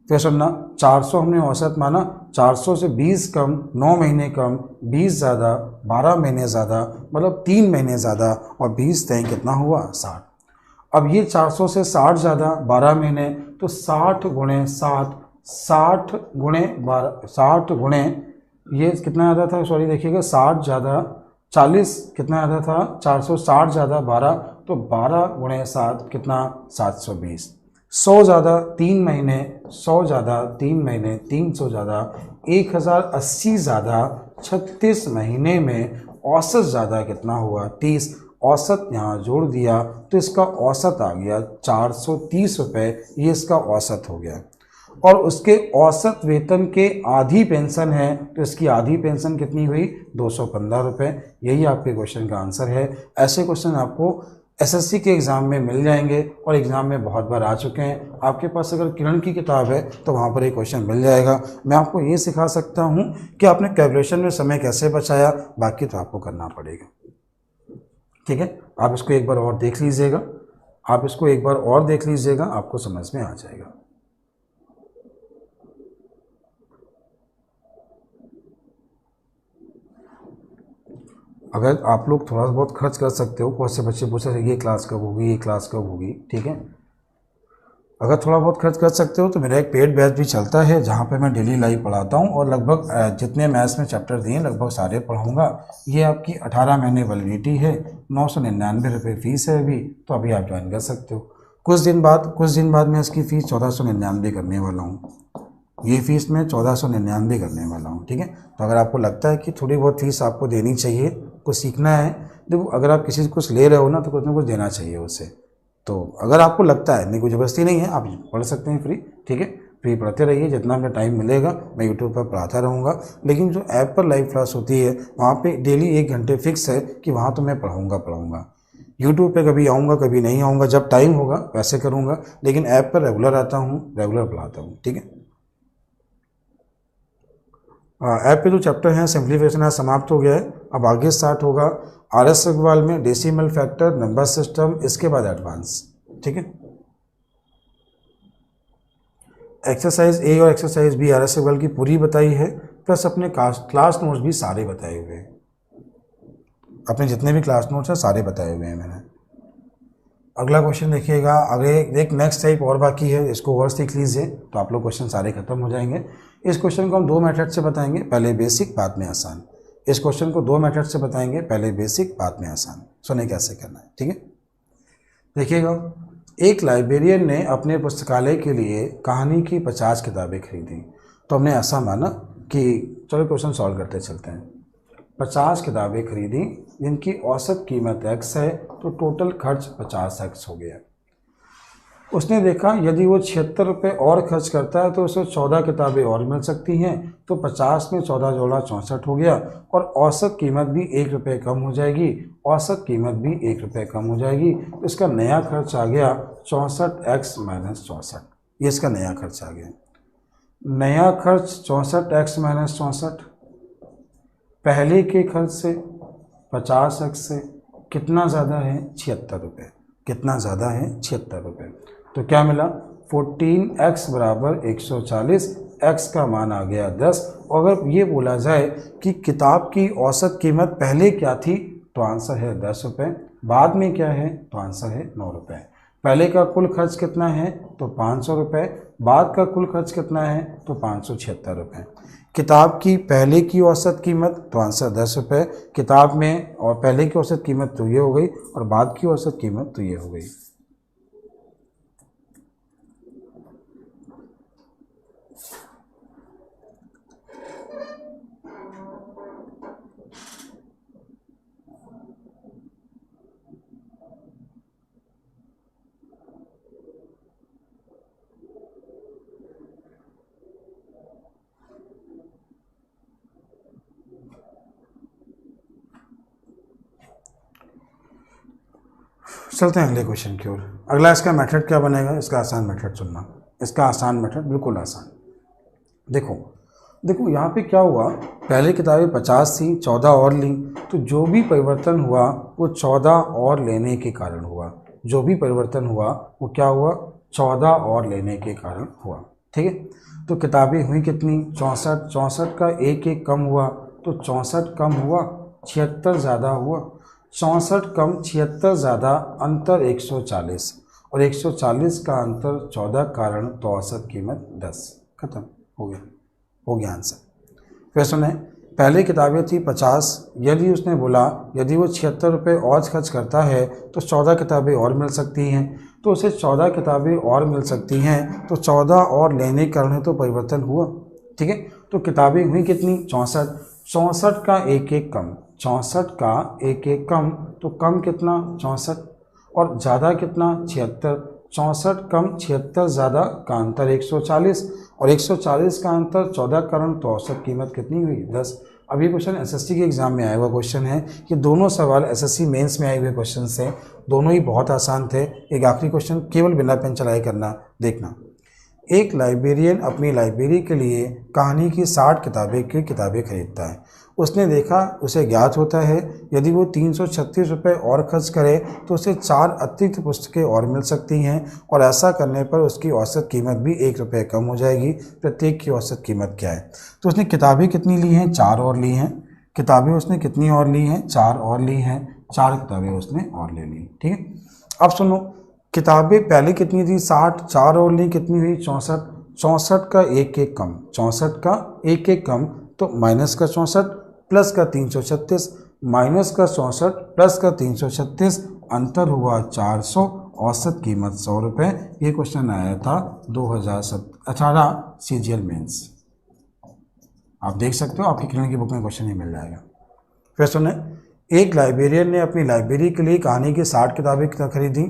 फिर सुनना, 400 हमने औसत माना, 400 से 20 कम, 9 महीने कम, 20 ज़्यादा, 12 महीने ज़्यादा, मतलब 3 महीने ज़्यादा, और 20 तय कितना हुआ, 60। अब ये 400 से 60 ज़्यादा, 12 महीने, तो 60 गुणे 7, 60 गुणे 12, 60 गुणे ये कितना आता था, सॉरी देखिएगा, 60 ज़्यादा 40 कितना आता था, 460 ज़्यादा 12, तो 12 गुणे 7 कितना, 720। 100 ज़्यादा 3 महीने, 100 ज़्यादा 3 महीने, 300 ज़्यादा 1080 ज़्यादा 36 महीने में औसत ज़्यादा कितना हुआ, 30। औसत यहाँ जोड़ दिया तो इसका औसत आ गया 430 रुपये, ये इसका औसत हो गया। और उसके औसत वेतन के आधी पेंशन है तो इसकी आधी पेंशन कितनी हुई 215 रुपये। यही आपके क्वेश्चन का आंसर है। ऐसे क्वेश्चन आपको एसएससी के एग्ज़ाम में मिल जाएंगे और एग्ज़ाम में बहुत बार आ चुके हैं। आपके पास अगर किरण की किताब है तो वहाँ पर एक क्वेश्चन मिल जाएगा। मैं आपको ये सिखा सकता हूँ कि आपने कैलकुलेशन में समय कैसे बचाया, बाकी तो आपको करना पड़ेगा। ठीक है, आप इसको एक बार और देख लीजिएगा, आपको समझ में आ जाएगा। अगर आप लोग थोड़ा बहुत खर्च कर सकते हो, बहुत से बच्चे पूछ रहे ये क्लास कब होगी, ठीक है, अगर थोड़ा बहुत खर्च कर सकते हो तो मेरा एक पेड बैच भी चलता है जहाँ पे मैं डेली लाइव पढ़ाता हूँ और लगभग जितने मैथ्स में चैप्टर दिए लगभग सारे पढ़ाऊँगा। ये आपकी 18 महीने वैलिडिटी है, 999 रुपये फ़ीस है अभी, तो अभी आप ज्वाइन कर सकते हो। कुछ दिन बाद मैं इसकी फ़ीस 1499 करने वाला हूँ। ये फ़ीस मैं 1499 करने वाला हूँ। ठीक है, तो अगर आपको लगता है कि थोड़ी बहुत फ़ीस आपको देनी चाहिए, कुछ सीखना है, देखो अगर आप किसी से कुछ ले रहे हो ना तो कुछ ना कुछ देना चाहिए उसे। तो अगर आपको लगता है, नहीं कोई ज़बरदस्ती नहीं है, आप पढ़ सकते हैं फ्री। ठीक है, फ्री पढ़ते रहिए, जितना भी टाइम मिलेगा मैं यूट्यूब पर पढ़ाता रहूँगा। लेकिन जो ऐप पर लाइव क्लास होती है वहाँ पे डेली 1 घंटे फिक्स है कि वहाँ तो मैं पढ़ाऊँगा। यूट्यूब पे कभी आऊँगा कभी नहीं आऊँगा, जब टाइम होगा वैसे करूँगा, लेकिन ऐप पर रेगुलर आता हूँ, रेगुलर पढ़ाता हूँ। ठीक है, ऐप पे जो चैप्टर है सिंप्लीफिकेशन है समाप्त हो गया है। अब आगे स्टार्ट होगा RS अग्रवाल में डेसिमल फैक्टर, नंबर सिस्टम, इसके बाद एडवांस। ठीक है, एक्सरसाइज ए और एक्सरसाइज बी RS अग्रवाल की पूरी बताई है, प्लस अपने क्लास नोट्स भी सारे बताए हुए हैं। अपने जितने भी क्लास नोट्स हैं सारे बताए हुए हैं मैंने। अगला क्वेश्चन देखिएगा, आगे एक नेक्स्ट टाइप और बाकी है, इसको और सीख लीजिए तो आप लोग क्वेश्चन सारे खत्म हो जाएंगे। इस क्वेश्चन को हम 2 मेथड से बताएंगे, पहले बेसिक बाद में आसान। इस क्वेश्चन को 2 मेथड से बताएंगे, पहले बेसिक बाद में आसान। सुने कैसे करना है। ठीक है, देखिएगा, एक लाइब्रेरियन ने अपने पुस्तकालय के लिए कहानी की 50 किताबें खरीदी। तो हमने ऐसा माना कि चलो क्वेश्चन सॉल्व करते चलते हैं। 50 किताबें खरीदी जिनकी औसत कीमत x है, तो टोटल खर्च 50x हो गया। उसने देखा यदि वो 76 रुपये और खर्च करता है तो उसे 14 किताबें और मिल सकती हैं, तो 50 में 14 जोड़ा 64 हो गया और औसत कीमत भी 1 रुपये कम हो जाएगी। तो इसका नया खर्च आ गया 64x - 64। ये इसका नया खर्च आ गया। नया खर्च 64x - 64 पहले के खर्च से 50x से कितना ज़्यादा है 76 रुपये। कितना ज़्यादा है 76 रुपये। तो क्या मिला 14x = 140, x का मान आ गया 10। और अगर ये बोला जाए कि किताब की औसत कीमत पहले क्या थी तो आंसर है 10 रुपये, बाद में क्या है तो आंसर है 9 रुपये। पहले का कुल खर्च कितना है तो 500 रुपये, बाद का कुल खर्च कितना है तो 576 रुपये। किताब की पहले की औसत कीमत तो आंसर 10 रुपये, किताब में और पहले की औसत कीमत तो ये हो गई और बाद की औसत कीमत तो ये हो गई। चलते हैं अगले क्वेश्चन की ओर। अगला इसका मेथड क्या बनेगा, इसका आसान मेथड चुनना। इसका आसान मेथड बिल्कुल आसान। देखो यहाँ पे क्या हुआ, पहले किताबें 50 थी, 14 और ली, तो जो भी परिवर्तन हुआ वो 14 और लेने के कारण हुआ। जो भी परिवर्तन हुआ वो क्या हुआ 14 और लेने के कारण हुआ। ठीक है, तो किताबें हुई कितनी 64, 64 का 1 कम हुआ तो 64 कम हुआ, 76 ज़्यादा हुआ, 64 कम 76 ज़्यादा, अंतर 140 और 140 का अंतर 14 कारण तो औसत कीमत 10। खत्म हो गया आंसर। फिर सुने, पहले किताबें थी 50, यदि उसने बोला यदि वो 76 रुपये और खर्च करता है तो 14 किताबें और मिल सकती हैं, तो उसे 14 किताबें और मिल सकती हैं, तो 14 और लेने के कारण तो परिवर्तन हुआ। ठीक है, तो किताबें हुई कितनी 64, 64 का एक एक कम, 64 का एक एक कम, तो कम कितना 64 और ज़्यादा कितना 76, 64 कम 76 ज़्यादा का अंतर 140 और 140 का अंतर 14 करण, तो औसत कीमत कितनी हुई 10। अब ये क्वेश्चन एसएससी के एग्जाम में आया हुआ क्वेश्चन है। ये दोनों सवाल एसएससी मेंस में आए हुए क्वेश्चन हैं, दोनों ही बहुत आसान थे। एक आखिरी क्वेश्चन केवल बिना पेन चलाए करना, देखना। एक लाइब्रेरियन अपनी लाइब्रेरी के लिए कहानी की 60 किताबें खरीदता है। उसने देखा, उसे ज्ञात होता है यदि वो 336 रुपये और खर्च करे तो उसे 4 अतिरिक्त पुस्तकें और मिल सकती हैं, और ऐसा करने पर उसकी औसत कीमत भी 1 रुपये कम हो जाएगी। प्रत्येक की औसत कीमत क्या है? तो उसने किताबें कितनी ली हैं? 4 और ली हैं। किताबें उसने कितनी और ली हैं? 4 और ली हैं। 4 किताबें उसने और ले ली, ठीक है। अब सुनो, किताबें पहले कितनी थी 60, 4 और ली कितनी हुई 64, 64 का एक एक कम, 64 का एक एक कम, तो माइनस का 64 प्लस का 336, माइनस का 64 प्लस का 336, अंतर हुआ 400, औसत कीमत 100 रुपये। ये क्वेश्चन आया था 2018 सीजीएल मेंस। आप देख सकते हो, आपकी किरण की बुक में क्वेश्चन ही मिल जाएगा। फिर सुने, एक लाइब्रेरियन ने अपनी लाइब्रेरी के लिए कहानी की 60 किताबें खरीदी।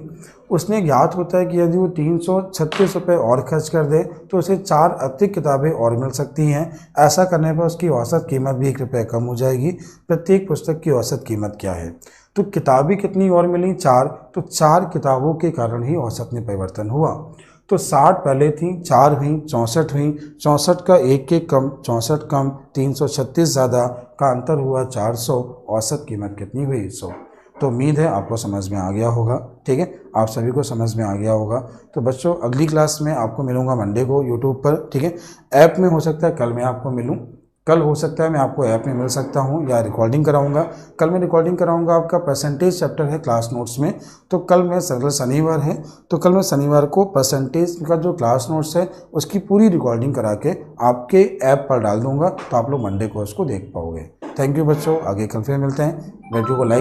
उसने ज्ञात होता है कि यदि वो 336 रुपये और खर्च कर दे तो उसे 4 अतिरिक्त किताबें और मिल सकती हैं। ऐसा करने पर उसकी औसत कीमत भी 1 रुपये कम हो जाएगी। प्रत्येक पुस्तक की औसत कीमत क्या है? तो किताबें कितनी और मिली 4, तो 4 किताबों के कारण ही औसत में परिवर्तन हुआ। तो 60 पहले थी, 4 हुई, 64 हुई, 64 का एक एक कम, 64 कम 336 ज़्यादा का अंतर हुआ 400, औसत कीमत कितनी हुई 100। तो उम्मीद है आपको समझ में आ गया होगा, ठीक है, आप सभी को समझ में आ गया होगा। तो बच्चों, अगली क्लास में आपको मिलूंगा मंडे को यूट्यूब पर, ठीक है। ऐप में हो सकता है कल मैं आपको मिलूँ, कल हो सकता है मैं आपको ऐप में मिल सकता हूं या रिकॉर्डिंग कराऊंगा। कल मैं रिकॉर्डिंग कराऊंगा, आपका परसेंटेज चैप्टर है क्लास नोट्स में। तो कल मैं शनिवार है, तो कल मैं शनिवार को परसेंटेज का जो क्लास नोट्स है उसकी पूरी रिकॉर्डिंग करा के आपके ऐप पर डाल दूंगा, तो आप लोग मंडे को उसको देख पाओगे। थैंक यू बच्चों, आगे कल फिर मिलते हैं। वीडियो को लाइक